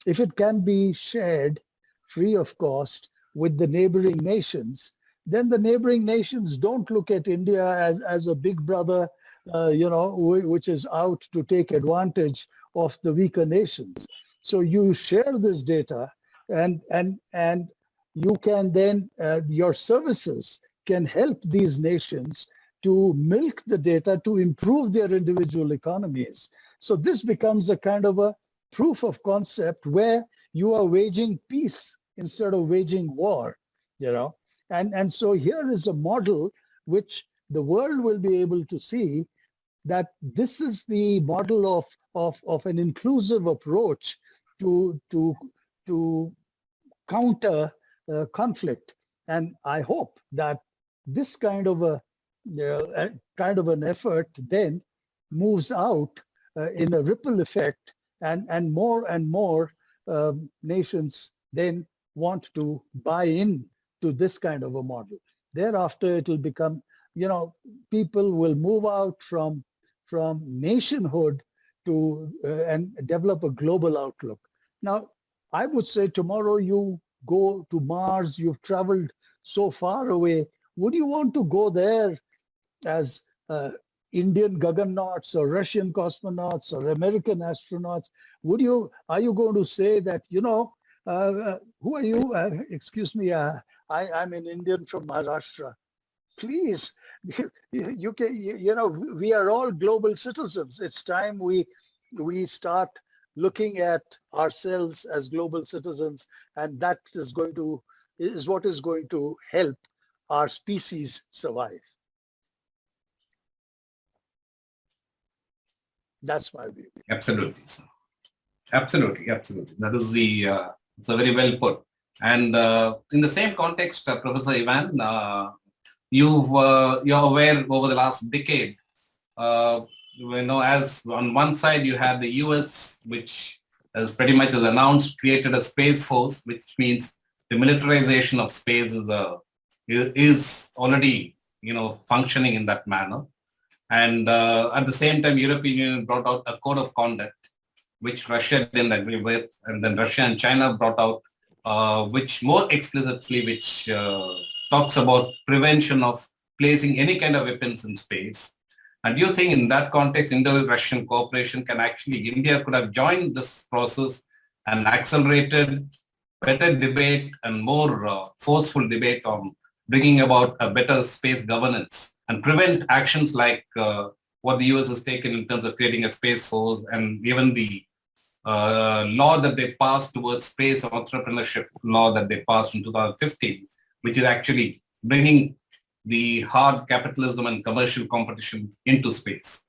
If it can be shared free of cost with the neighboring nations, then the neighboring nations don't look at India as a big brother, which is out to take advantage of the weaker nations. So you share this data, and you can then, your services can help these nations to milk the data to improve their individual economies. So this becomes a kind of a proof of concept where you are waging peace instead of waging war, And so here is a model which the world will be able to see that this is the model of an inclusive approach to counter conflict. And I hope that this kind of an effort then moves out in a ripple effect, and more nations then want to buy in to this kind of a model. Thereafter, it will become, people will move out from nationhood to and develop a global outlook. Now, I would say tomorrow you go to Mars, you've traveled so far away. Would you want to go there as Indian Gaganyauts or Russian cosmonauts or American astronauts? Are you going to say that, who are you? Excuse me, I'm an Indian from Maharashtra. Please, you can, we are all global citizens. It's time we start looking at ourselves as global citizens, and that is what is going to help our species survive. That's my view. Absolutely, sir. Absolutely. That is it's a very well put. And in the same context, Professor Ivan, you're aware over the last decade, as on one side you have the US, which has pretty much as announced, created a space force, which means the militarization of space is already, functioning in that manner. And at the same time, European Union brought out a code of conduct, which Russia didn't agree with. And then Russia and China brought out, which more explicitly, which talks about prevention of placing any kind of weapons in space. And do you think in that context, Indo-Russian cooperation India could have joined this process and accelerated better debate and more forceful debate on bringing about a better space governance and prevent actions like what the US has taken in terms of creating a space force, and even the law that they passed towards space entrepreneurship law that they passed in 2015, which is actually bringing the hard capitalism and commercial competition into space.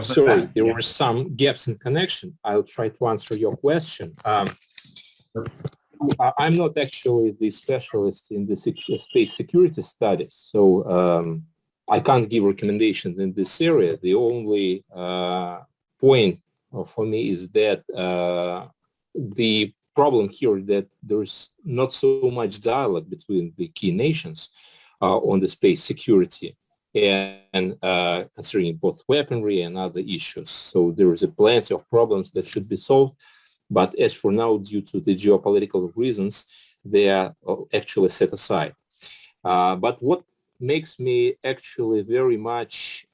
Sorry, there were some gaps in connection. I'll try to answer your question. I'm not actually the specialist in the space security studies, so I can't give recommendations in this area. The only point for me is that the problem here is that there's not so much dialogue between the key nations on the space security and concerning both weaponry and other issues. So there is a plenty of problems that should be solved. But as for now, due to the geopolitical reasons, they are actually set aside. But what makes me actually very much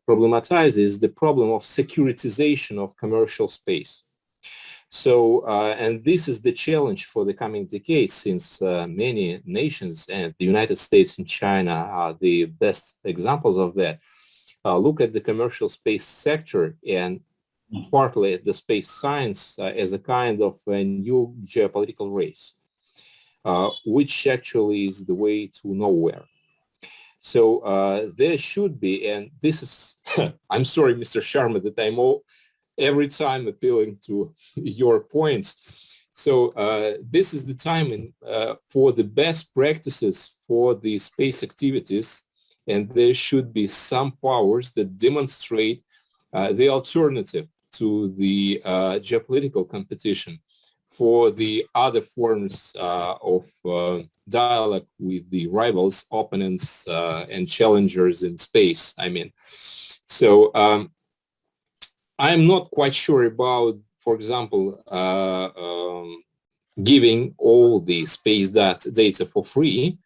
problematize is the problem of securitization of commercial space. So, and this is the challenge for the coming decades, since many nations, and the United States and China are the best examples of that, look at the commercial space sector and partly at the space science as a kind of a new geopolitical race, which actually is the way to nowhere. So there should be, and this is, I'm sorry, Mr. Sharma, that I'm every time appealing to your points. So this is the time for the best practices for the space activities, and there should be some powers that demonstrate the alternative to the geopolitical competition for the other forms of dialogue with the rivals, opponents, and challengers in space, I mean. So I'm not quite sure about, for example, giving all the space data for free,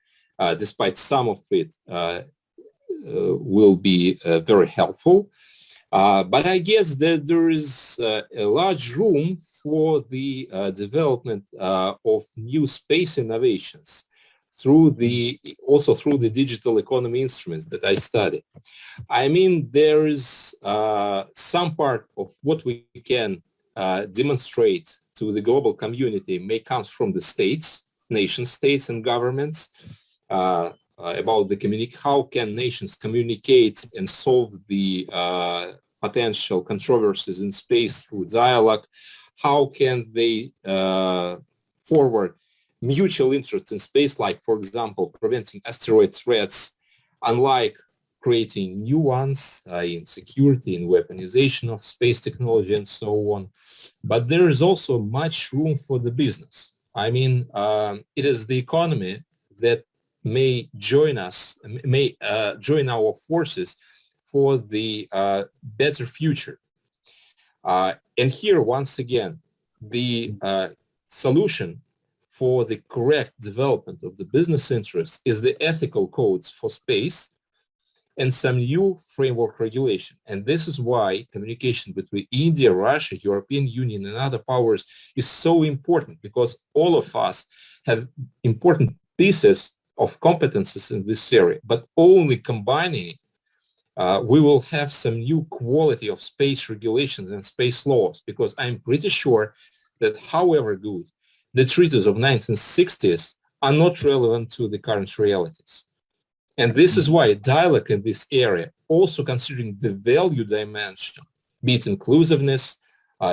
despite some of it will be very helpful. But I guess that there is a large room for the development of new space innovations also through the digital economy instruments that I study. I mean, there is some part of what we can demonstrate to the global community may come from the states, nation states and governments, about the how can nations communicate and solve the potential controversies in space through dialogue, how can they forward mutual interest in space, like, for example, preventing asteroid threats, unlike creating new ones in security and weaponization of space technology and so on. But there is also much room for the business. I mean, it is the economy that may join us, may join our forces for the better future. And here, once again, the solution for the correct development of the business interests is the ethical codes for space and some new framework regulation. And this is why communication between India, Russia, European Union, and other powers is so important, because all of us have important pieces of competences in this area, but only combining it, we will have some new quality of space regulations and space laws, because I'm pretty sure that however good the treaties of 1960s are not relevant to the current realities. And this is why dialogue in this area, also considering the value dimension, be it inclusiveness,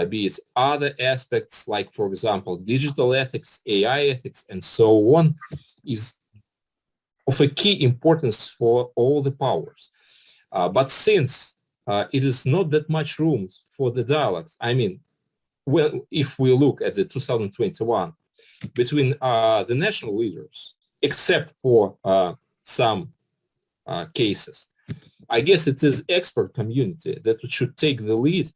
be it other aspects like, for example, digital ethics, AI ethics, and so on, is of a key importance for all the powers. But since it is not that much room for the dialogues, I mean, well, if we look at the 2021 between the national leaders, except for some cases, I guess it is expert community that should take the lead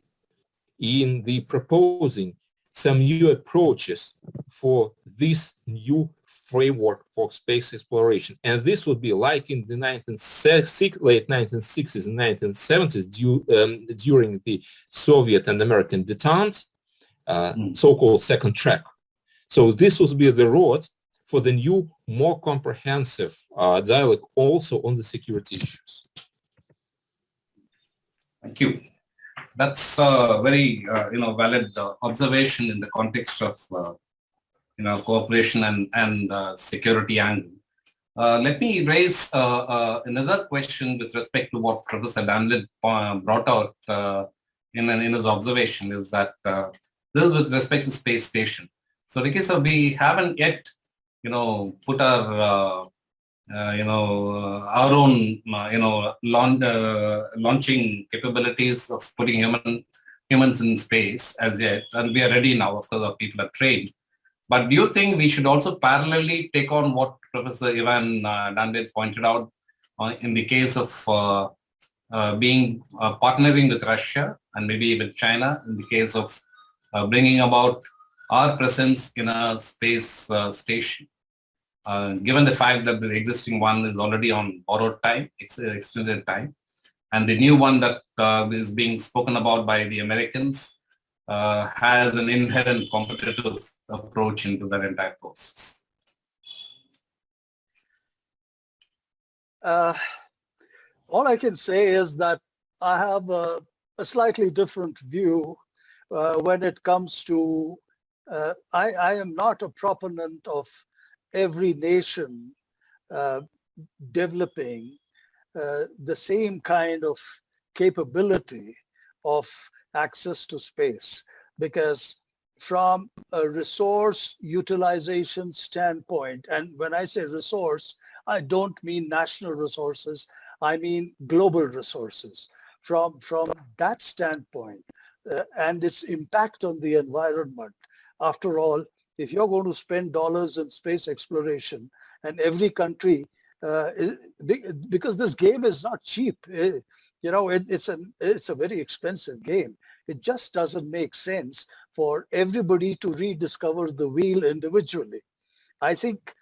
in the proposing some new approaches for this new framework for space exploration. And this would be like in the late 1960s and 1970s during the Soviet and American detente, so-called second track. So this would be the road for the new, more comprehensive dialogue also on the security issues. Thank you. That's a very valid observation in the context of cooperation and security angle. Let me raise another question with respect to what Professor Danilin brought out in his observation, is that this is with respect to space station. So Rakesh, we haven't yet put our our own launching capabilities of putting humans in space as yet, and we are ready now. Of course, our people are trained. But do you think we should also parallelly take on what Professor Ivan Danilin pointed out in the case of being partnering with Russia and maybe with China, in the case of bringing about our presence in a space station, given the fact that the existing one is already on borrowed time, extended time, and the new one that is being spoken about by the Americans has an inherent competitive approach into that entire process? All I can say is that I have a slightly different view when it comes to, I am not a proponent of every nation developing the same kind of capability of access to space, because from a resource utilization standpoint, and when I say resource, I don't mean national resources, I mean global resources. From that standpoint and its impact on the environment, after all, if you're going to spend dollars in space exploration, and every country, because this game is not cheap, it's a very expensive game. It just doesn't make sense for everybody to rediscover the wheel individually. I think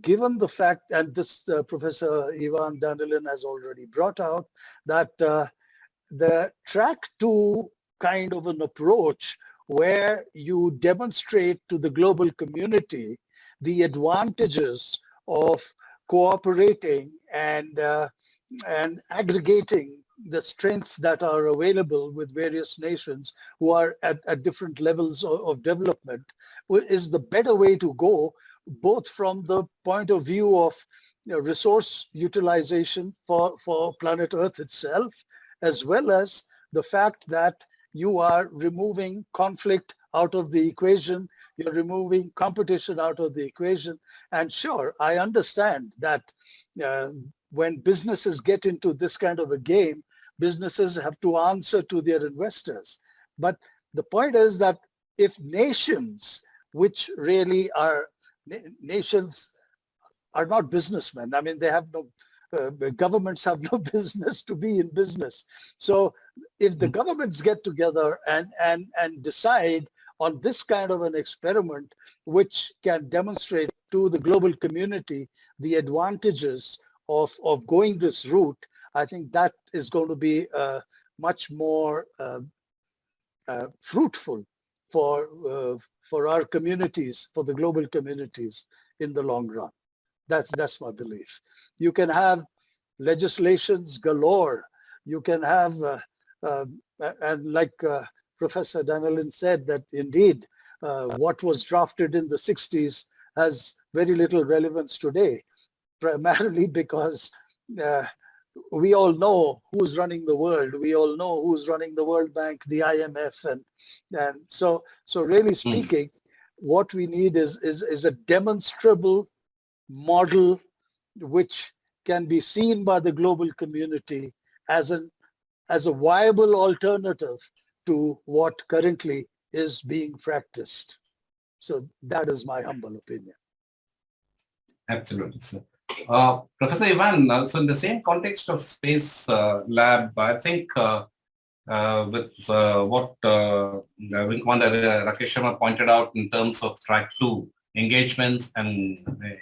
given the fact, and this Professor Ivan Danilin has already brought out, that the track to kind of an approach where you demonstrate to the global community the advantages of cooperating and aggregating the strengths that are available with various nations who are at different levels of development is the better way to go, both from the point of view of resource utilization for planet Earth itself, as well as the fact that you are removing conflict out of the equation, you're removing competition out of the equation. And sure, I understand that when businesses get into this kind of a game, businesses have to answer to their investors. But the point is that if nations, which really are, nations are not businessmen. I mean, they have no, governments have no business to be in business. So if the governments get together and decide on this kind of an experiment, which can demonstrate to the global community the advantages of going this route, I think that is going to be much more fruitful for our communities, for the global communities in the long run. That's my belief. You can have legislations galore. You can have, and like Professor Danilin said, that indeed what was drafted in the 60s has very little relevance today, primarily because we all know who's running the world. We all know who's running the World Bank, the IMF, and so really speaking, what we need is a demonstrable model which can be seen by the global community as a viable alternative to what currently is being practiced. So that is my humble opinion. Absolutely, sir. Professor Ivan, so in the same context of Space Lab, I think with what Wing Commander Rakesh Sharma pointed out in terms of track 2 engagements and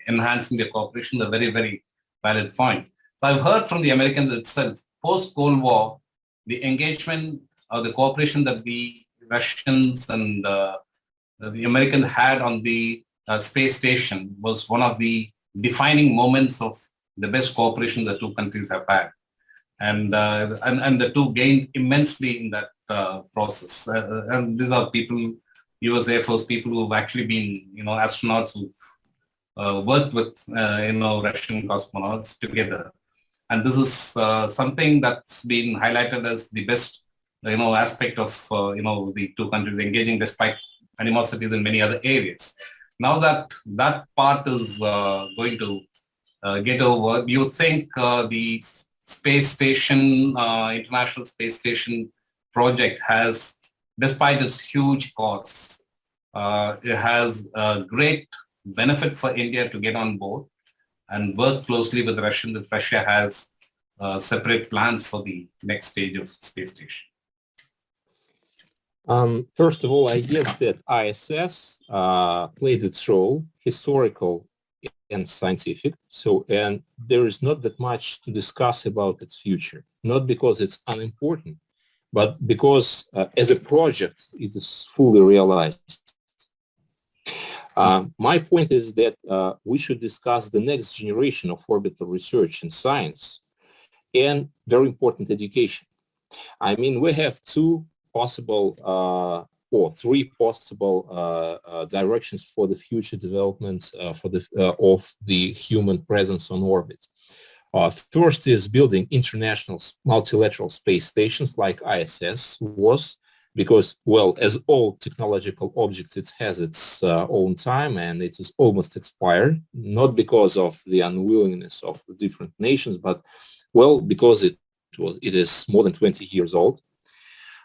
enhancing the cooperation, a very, very valid point. So I've heard from the Americans itself, post-Cold War, the engagement or the cooperation that the Russians and the Americans had on the space station was one of the defining moments of the best cooperation the two countries have had. And the two gained immensely in that process. And these are people, US Air Force people who've actually been, astronauts who've worked with, Russian cosmonauts together. And this is something that's been highlighted as the best, aspect of, the two countries engaging despite animosities in many other areas. Now that that part is going to get over, do you think the space station, International Space Station project has, despite its huge costs, it has a great benefit for India to get on board and work closely with Russia if Russia has separate plans for the next stage of space station? First of all, I guess that ISS played its role, historical and scientific. So, and there is not that much to discuss about its future, not because it's unimportant, but because as a project, it is fully realized. My point is that we should discuss the next generation of orbital research in science and very important education. I mean, we have two possible or three possible directions for the future development of the human presence on orbit. First is building international multilateral space stations like ISS was, because, well, as all technological objects, it has its own time and it is almost expired, not because of the unwillingness of the different nations, but, well, because it is more than 20 years old.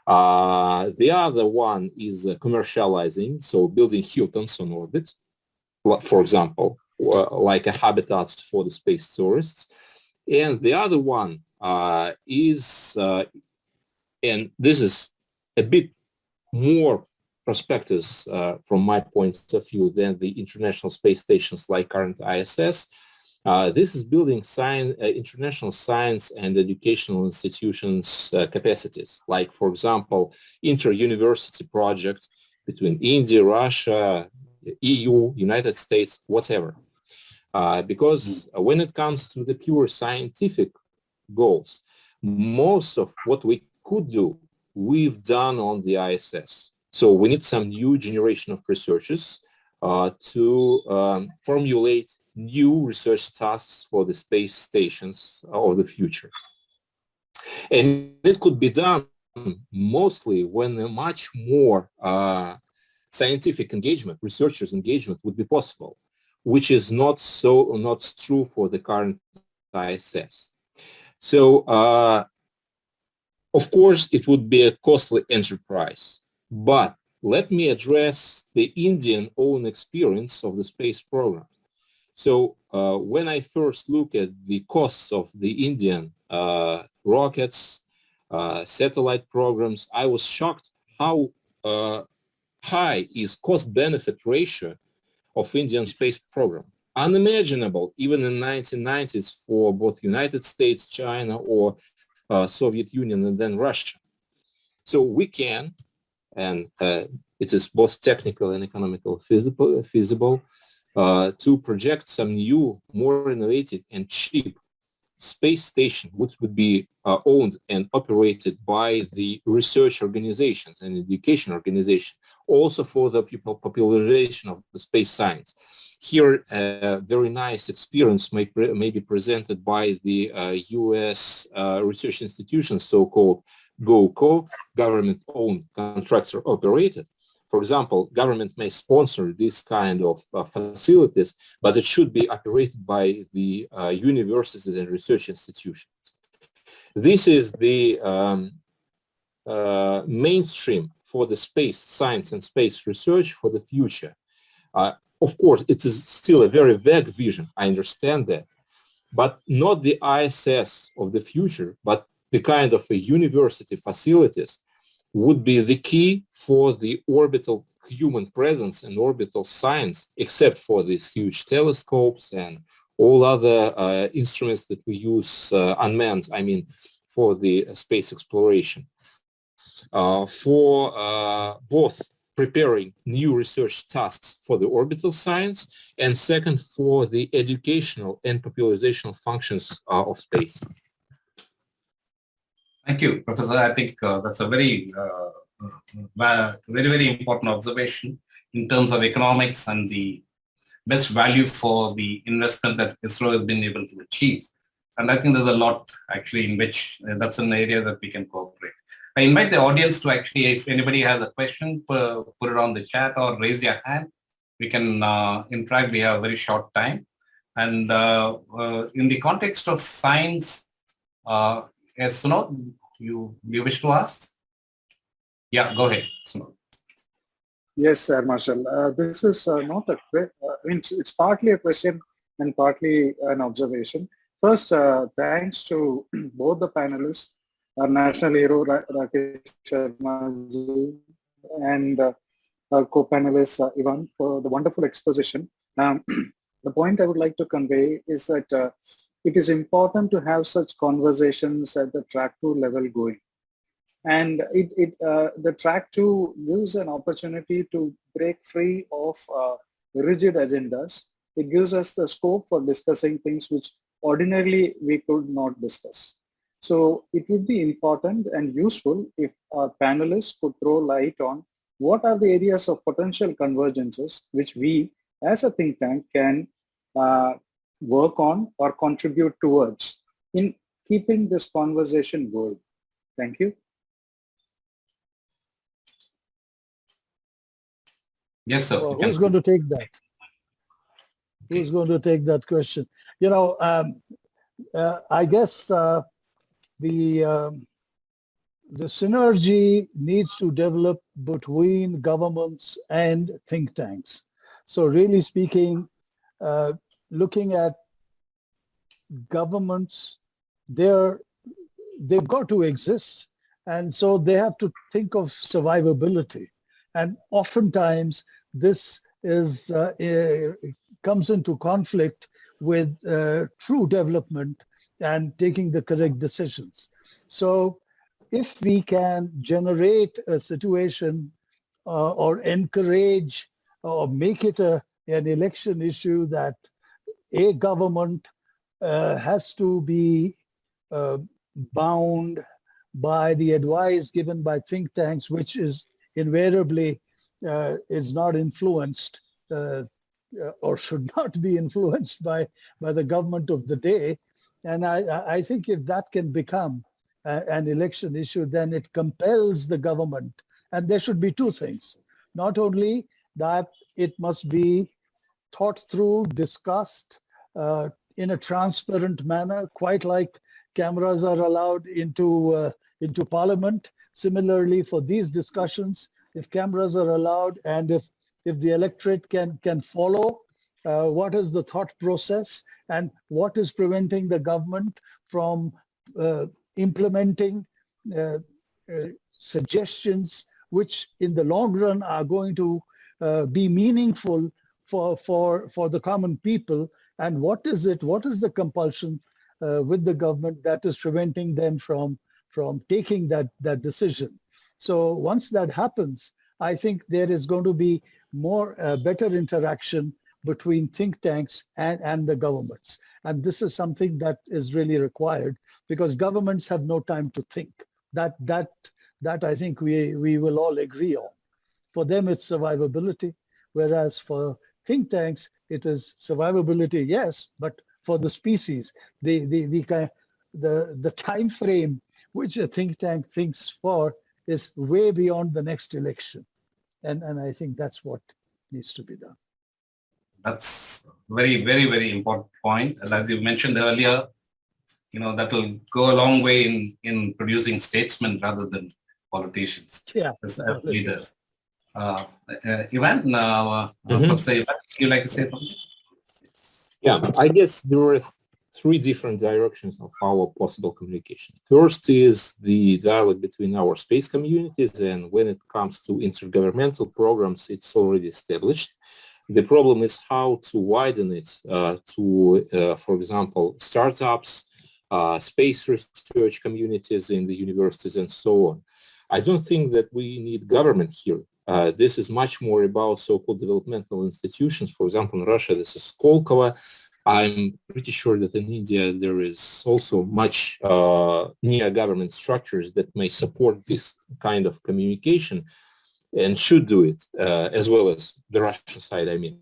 The other one is commercializing, so building Hiltons on orbit, for example, like a habitat for the space tourists. And the other one, and this is a bit more prospectus from my point of view than the international space stations like current ISS. This is building international science and educational institutions capacities, like, for example, inter-university project between India, Russia, EU, United States, whatever. Because when it comes to the pure scientific goals, most of what we could do, we've done on the ISS. So we need some new generation of researchers to formulate new research tasks for the space stations of the future. And it could be done mostly when a much more scientific engagement, researchers' engagement would be possible, which is not true for the current ISS. So, of course, it would be a costly enterprise, but let me address the Indian own experience of the space program. So when I first look at the costs of the Indian rockets, satellite programs, I was shocked how high is cost-benefit ratio of Indian space program. Unimaginable, even in the 1990s for both United States, China, or Soviet Union, and then Russia. So we can, and it is both technical and economical feasible to project some new, more innovative and cheap space station, which would be owned and operated by the research organizations and education organizations, also for the popularization of the space science. Here, a very nice experience may be presented by the US research institutions, so-called GoCo, government-owned, contractor-operated. For example, government may sponsor this kind of facilities, but it should be operated by the universities and research institutions. This is the mainstream for the space science and space research for the future. Of course, it is still a very vague vision, I understand that, but not the ISS of the future, but the kind of a university facilities would be the key for the orbital human presence and orbital science, except for these huge telescopes and all other instruments that we use unmanned, I mean, for the space exploration. For both preparing new research tasks for the orbital science, and second, for the educational and popularizational functions of space. Thank you, Professor. I think that's a very, very important observation in terms of economics and the best value for the investment that ISRO has been able to achieve. And I think there's a lot actually in which that's an area that we can cooperate. I invite the audience to actually, if anybody has a question, put it on the chat or raise your hand. We can interact. We have a very short time. And in the context of science, yes, Sunod, you wish to ask? Yeah, go ahead, Sunod. Yes, sir, Marshal. This is not a it's partly a question and partly an observation. First, thanks to both the panelists, our national hero Rakesh Sharma and our co-panelist Ivan, for the wonderful exposition. The point I would like to convey is that it is important to have such conversations at the track 2 level going. And the track 2 gives an opportunity to break free of rigid agendas. It gives us the scope for discussing things which ordinarily we could not discuss. So it would be important and useful if our panelists could throw light on what are the areas of potential convergences which we as a think tank can work on or contribute towards in keeping this conversation going. Thank you. Yes, sir. So who's going to take that? Who's going to take that question? You know, I guess the synergy needs to develop between governments and think tanks. So really speaking, looking at governments, their they've got to exist. And so they have to think of survivability. And oftentimes this is comes into conflict with true development and taking the correct decisions. So if we can generate a situation or encourage or make it an election issue that a government has to be bound by the advice given by think tanks, which is invariably is not influenced or should not be influenced by the government of the day. And I think if that can become an election issue, then it compels the government. And there should be two things. Not only that it must be thought through, discussed in a transparent manner, quite like cameras are allowed into Parliament. Similarly, for these discussions, if cameras are allowed and if the electorate can follow what is the thought process and what is preventing the government from implementing suggestions which in the long run are going to be meaningful for the common people, and what is the compulsion with the government that is preventing them from taking that decision. So once that happens, I think there is going to be more better interaction between think tanks and the governments. And this is something that is really required because governments have no time to think. That I think we will all agree on. For them, it's survivability, whereas for think tanks, it is survivability, yes, but for the species, the time frame which a think tank thinks for is way beyond the next election. And I think that's what needs to be done. That's very, very, very important point. And as you mentioned earlier, that will go a long way in producing statesmen rather than politicians. Yeah, as leaders. Ivan, Professor Ivan, would you like to say something? Yeah, I guess there are three different directions of our possible communication. First is the dialogue between our space communities, and when it comes to intergovernmental programs, it's already established. The problem is how to widen it to, for example, startups, space research communities in the universities, and so on. I don't think that we need government here. This is much more about so-called developmental institutions. For example, in Russia, this is Skolkovo. I'm pretty sure that in India, there is also much near government structures that may support this kind of communication and should do it, as well as the Russian side, I mean.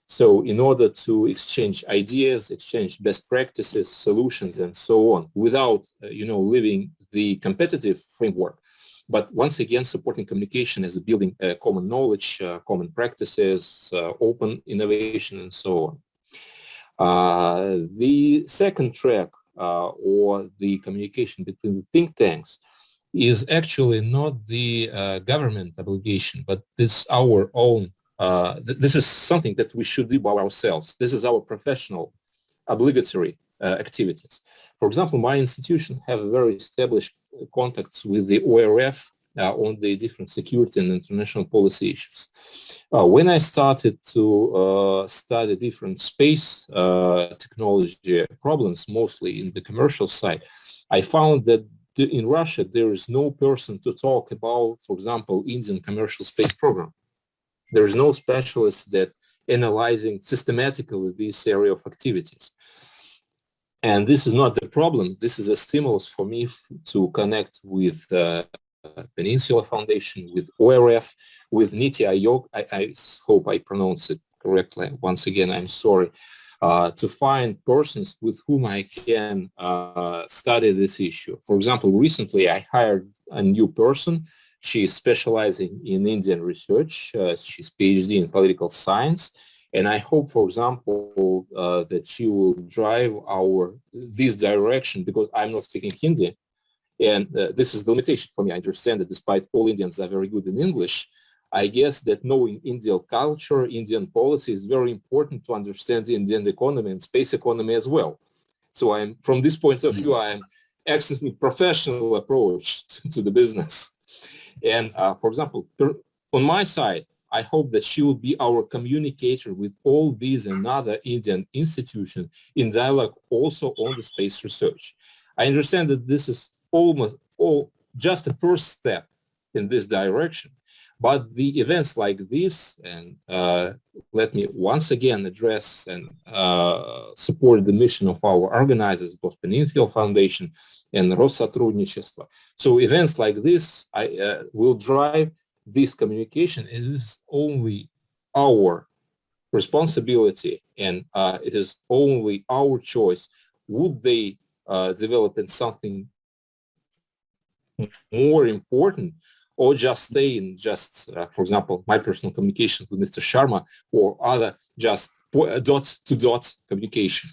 So in order to exchange ideas, exchange best practices, solutions, and so on, without, leaving the competitive framework, but once again, supporting communication as building common knowledge, common practices, open innovation, and so on. The second track, or the communication between the think tanks, is actually not the government obligation, but this our own. This is something that we should do by ourselves. This is our professional, obligatory activities. For example, my institution have very established contacts with the ORF on the different security and international policy issues. When I started to study different space technology problems, mostly in the commercial side, I found that in Russia, there is no person to talk about, for example, Indian commercial space program. There is no specialist that analyzing systematically this area of activities. And this is not the problem. This is a stimulus for me to connect with Peninsula Foundation, with ORF, with Niti Aayog. I hope I pronounce it correctly. Once again, I'm sorry. To find persons with whom I can study this issue. For example, recently I hired a new person. She is specializing in Indian research. She's PhD in political science. And I hope, for example, that she will drive this direction, because I'm not speaking Hindi. And this is the limitation for me. I understand that despite all Indians are very good in English, I guess that knowing Indian culture, Indian policy is very important to understand Indian economy and space economy as well. So from this point of view, I'm excellently professional approach to the business. And for example, on my side, I hope that she will be our communicator with all these and other Indian institutions in dialogue also on the space research. I understand that this is almost just a first step in this direction, but the events like this, and let me once again address and support the mission of our organizers, both Peninsula Foundation and Rossотрудничество. So events like this will drive this communication. It is only our responsibility, and it is only our choice. Would they develop in something more important, or just stay in just, for example, my personal communication with Mr. Sharma, or other just dot-to-dot communication?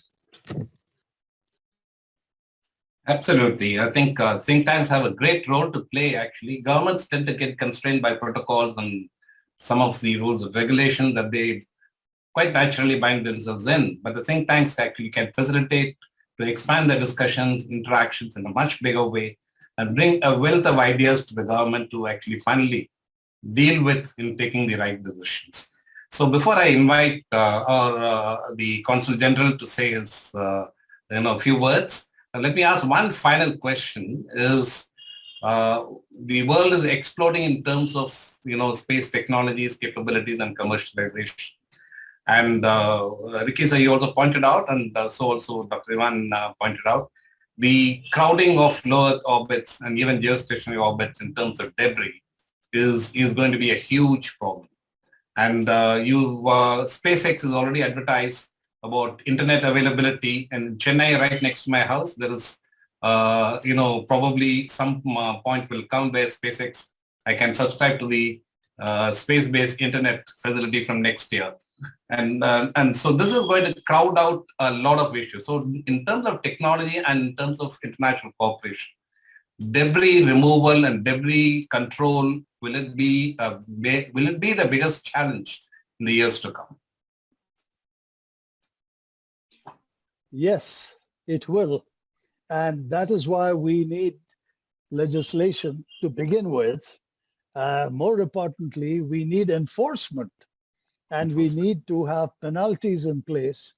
Absolutely. I think think tanks have a great role to play, actually. Governments tend to get constrained by protocols and some of the rules of regulation that they quite naturally bind themselves in. But the think tanks actually can facilitate to expand the discussions, interactions in a much bigger way, and bring a wealth of ideas to the government to actually finally deal with in taking the right decisions. So before I invite the Consul General to say his a few words, let me ask one final question. Is the world is exploding in terms of space technologies, capabilities, and commercialization. And Ricky, you also pointed out, and so also Dr. Ivan pointed out, the crowding of low Earth orbits and even geostationary orbits in terms of debris is going to be a huge problem. And SpaceX is already advertised about internet availability, and in Chennai, right next to my house, there is, probably some point will come where SpaceX, I can subscribe to the space-based internet facility from next year. And so this is going to crowd out a lot of issues. So in terms of technology and in terms of international cooperation, debris removal and debris control, will it be the biggest challenge in the years to come? Yes, it will. And that is why we need legislation to begin with. More importantly, we need enforcement, and we need to have penalties in place,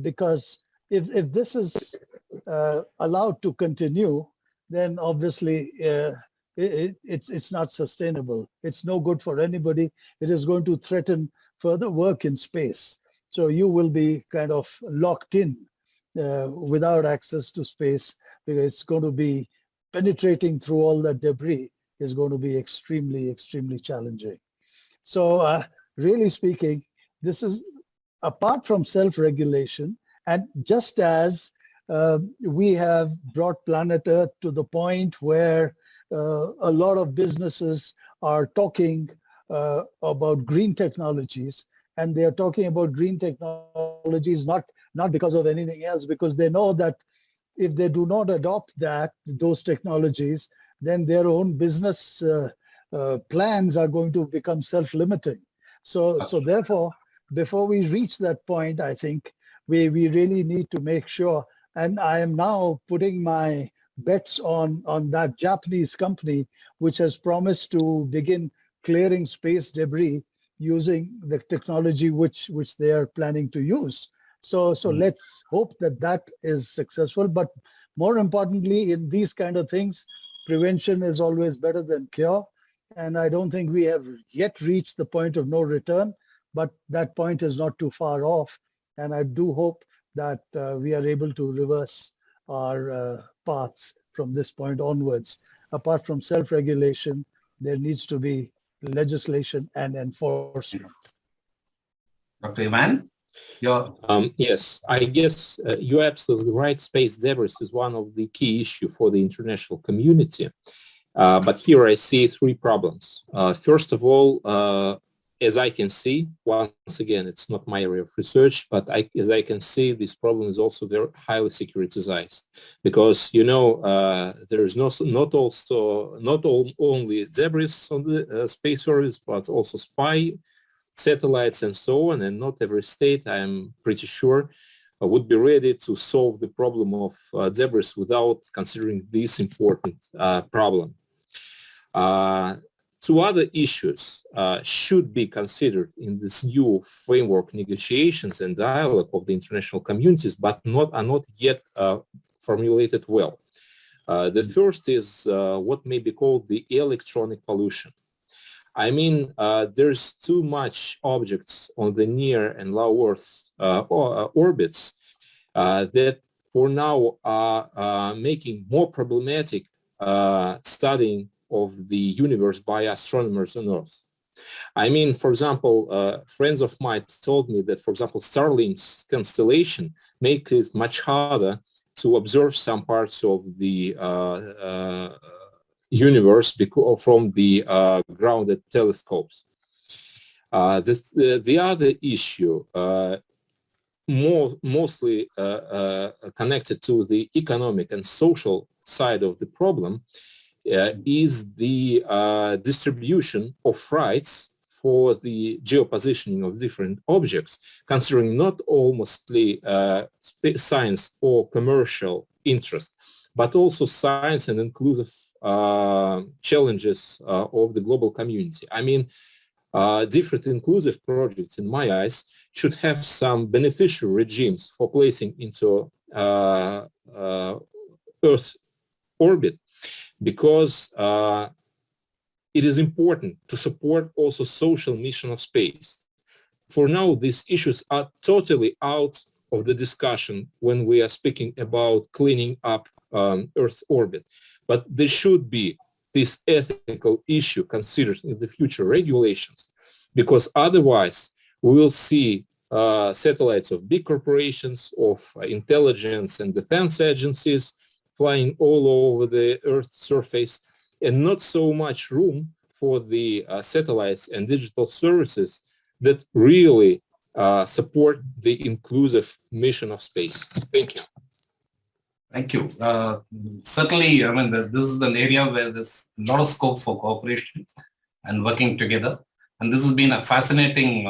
because if this is allowed to continue, then obviously it's not sustainable. It's no good for anybody. It is going to threaten further work in space. So you will be kind of locked in without access to space, because it's going to be penetrating through all that debris is going to be extremely, extremely challenging. So really speaking, this is apart from self-regulation, and just as we have brought planet Earth to the point where a lot of businesses are talking about green technologies, and they are talking about green technologies not because of anything else, because they know that if they do not adopt those technologies, then their own business plans are going to become self-limiting. So therefore, before we reach that point, I think we really need to make sure, and I am now putting my bets on that Japanese company, which has promised to begin clearing space debris using the technology which they are planning to use. So let's hope that is successful. But more importantly, in these kind of things, prevention is always better than cure. And I don't think we have yet reached the point of no return, but that point is not too far off. And I do hope that we are able to reverse our paths from this point onwards. Apart from self-regulation, there needs to be legislation and enforcement. Dr. Ivan? Yes, I guess you're absolutely right. Space debris is one of the key issues for the international community. But here I see three problems. First of all, as I can see, once again, it's not my area of research, but as I can see, this problem is also very highly securitized, because there is not only debris on the space service, but also spy satellites and so on, and not every state, I'm pretty sure, would be ready to solve the problem of debris without considering this important problem. Two other issues should be considered in this new framework negotiations and dialogue of the international communities, but are not yet formulated well. The first is what may be called the electronic pollution. I mean, there's too much objects on the near and low Earth orbits that for now are making more problematic studying of the universe by astronomers on Earth. I mean, for example, friends of mine told me that, for example, Starlink's constellation makes it much harder to observe some parts of the universe from the grounded telescopes. The other issue, mostly connected to the economic and social side of the problem, is the distribution of rights for the geopositioning of different objects, considering not all mostly science or commercial interest, but also science and inclusive challenges of the global community. I mean, different inclusive projects, in my eyes, should have some beneficial regimes for placing into Earth's orbit, because it is important to support also social mission of space. For now, these issues are totally out of the discussion when we are speaking about cleaning up Earth's orbit. But there should be this ethical issue considered in the future regulations, because otherwise we will see satellites of big corporations, of intelligence and defense agencies flying all over the Earth's surface, and not so much room for the satellites and digital services that really support the inclusive mission of space. Thank you. Thank you. Certainly, I mean, this is an area where there's a lot of scope for cooperation and working together. And this has been a fascinating,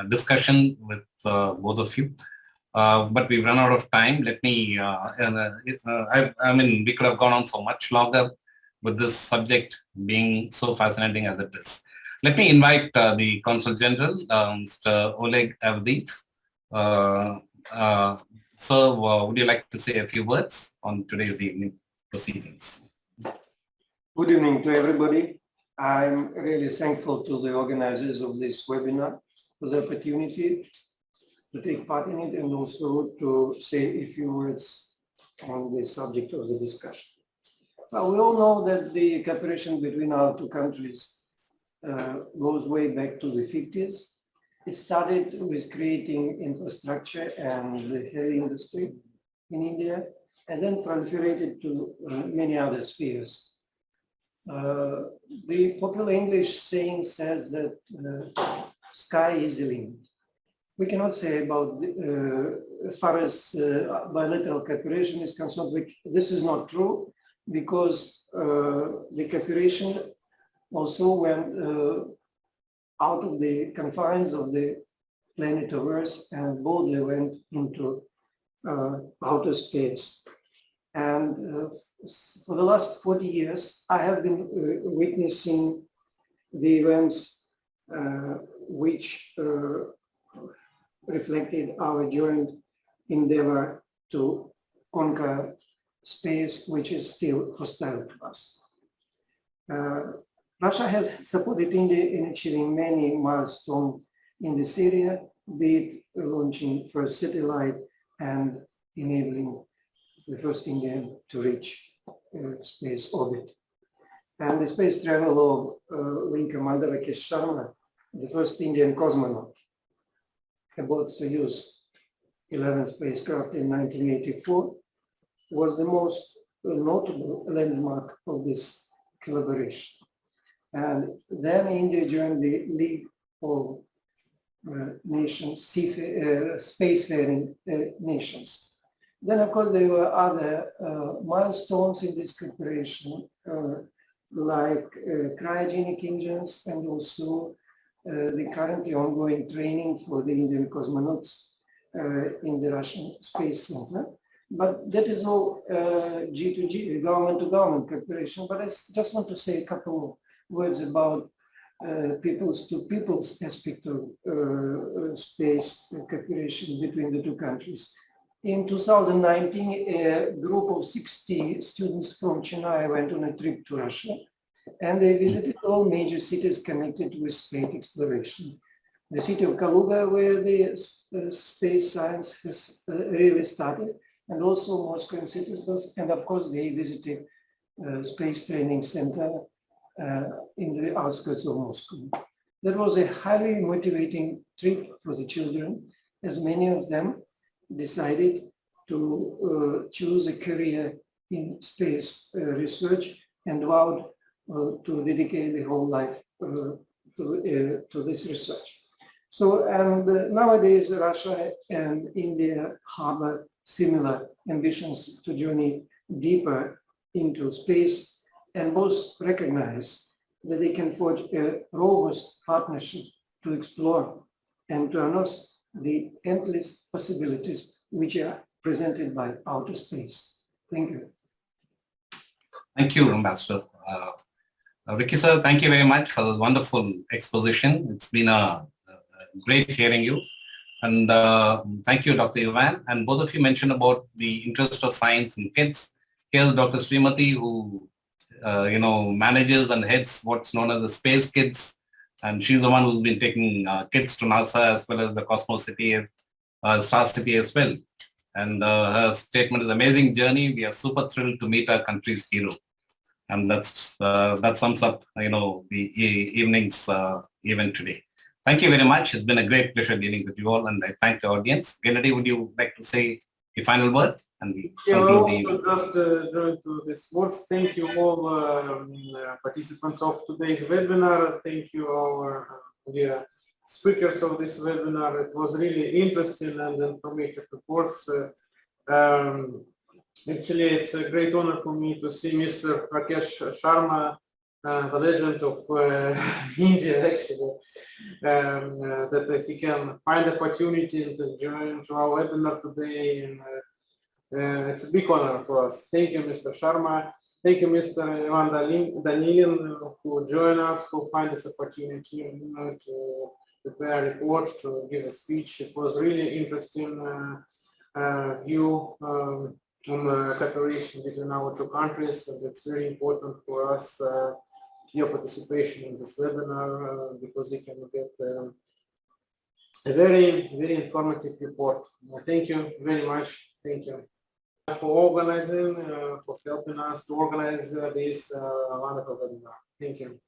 discussion with both of you. But we've run out of time. Let me, I mean, we could have gone on for much longer with this subject being so fascinating as it is. Let me invite the Consul General, Mr. Oleg Avdiv. Sir, would you like to say a few words on today's evening proceedings? Good evening to everybody. I'm really thankful to the organizers of this webinar for the opportunity to take part in it and also to say a few words on the subject of the discussion. Now, we all know that the cooperation between our two countries goes way back to the 50s. It started with creating infrastructure and the heavy industry in India, and then proliferated to many other spheres. The popular English saying says that sky is the limit. We cannot say about, as far as bilateral cooperation is concerned, this is not true, because the cooperation also went out of the confines of the planet of Earth and boldly went into outer space. And for the last 40 years, I have been witnessing the events which reflected our joint endeavor to conquer space, which is still hostile to us. Russia has supported India in achieving many milestones in this area, be it launching first satellite and enabling the first Indian to reach space orbit. And the space travel of Wing Commander Rakesh Sharma, the first Indian cosmonaut, about to use 11 spacecraft in 1984, was the most notable landmark of this collaboration. And then India joined the League of Nations, spacefaring nations. Then, of course, there were other milestones in this cooperation, like cryogenic engines, and also the currently ongoing training for the Indian cosmonauts in the Russian Space Center. But that is all G2G, government-to-government cooperation. But I just want to say a couple of words about peoples-to-peoples aspect of space cooperation between the two countries. In 2019, a group of 60 students from Chennai went on a trip to Russia, and they visited all major cities connected with space exploration. The city of Kaluga, where the space science has really started, and also Moscow and St. Petersburg, and of course they visited Space Training Center in the outskirts of Moscow. That was a highly motivating trip for the children, as many of them decided to choose a career in space research and vowed to dedicate the whole life to this research. So, and nowadays Russia and India harbor similar ambitions to journey deeper into space, and both recognize that they can forge a robust partnership to explore and to unearth the endless possibilities which are presented by outer space. Thank you. Thank you, Ambassador. Ricky sir, thank you very much for the wonderful exposition. It's been a great hearing you. And thank you, Dr. Ivan. And both of you mentioned about the interest of science in kids. Here's Dr. Srimati, who manages and heads what's known as the Space Kids. And she's the one who's been taking kids to NASA as well as the Cosmos City, Star City as well. And her statement is amazing journey. We are super thrilled to meet our country's hero. And that sums up, the evening's event today. Thank you very much. It's been a great pleasure dealing with you all, and I thank the audience. Gennady, would you like to say a final word? And we conclude the evening. Just join to this words. Thank you all participants of today's webinar. Thank you our dear speakers of this webinar. It was really interesting and informative reports. Actually, it's a great honor for me to see Mr. Rakesh Sharma, the legend of India, actually, that he can find opportunity to join to our webinar today. And it's a big honor for us. Thank you, Mr. Sharma. Thank you, Mr. Ivan Danilin, who joined us, who find this opportunity to prepare a report, to give a speech. It was really interesting view on cooperation between our two countries, and it's very important for us your participation in this webinar because you can get a very, very informative report. Thank you very much. Thank you for organizing, for helping us to organize this wonderful webinar. Thank you.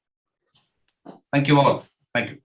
Thank you all. Thank you.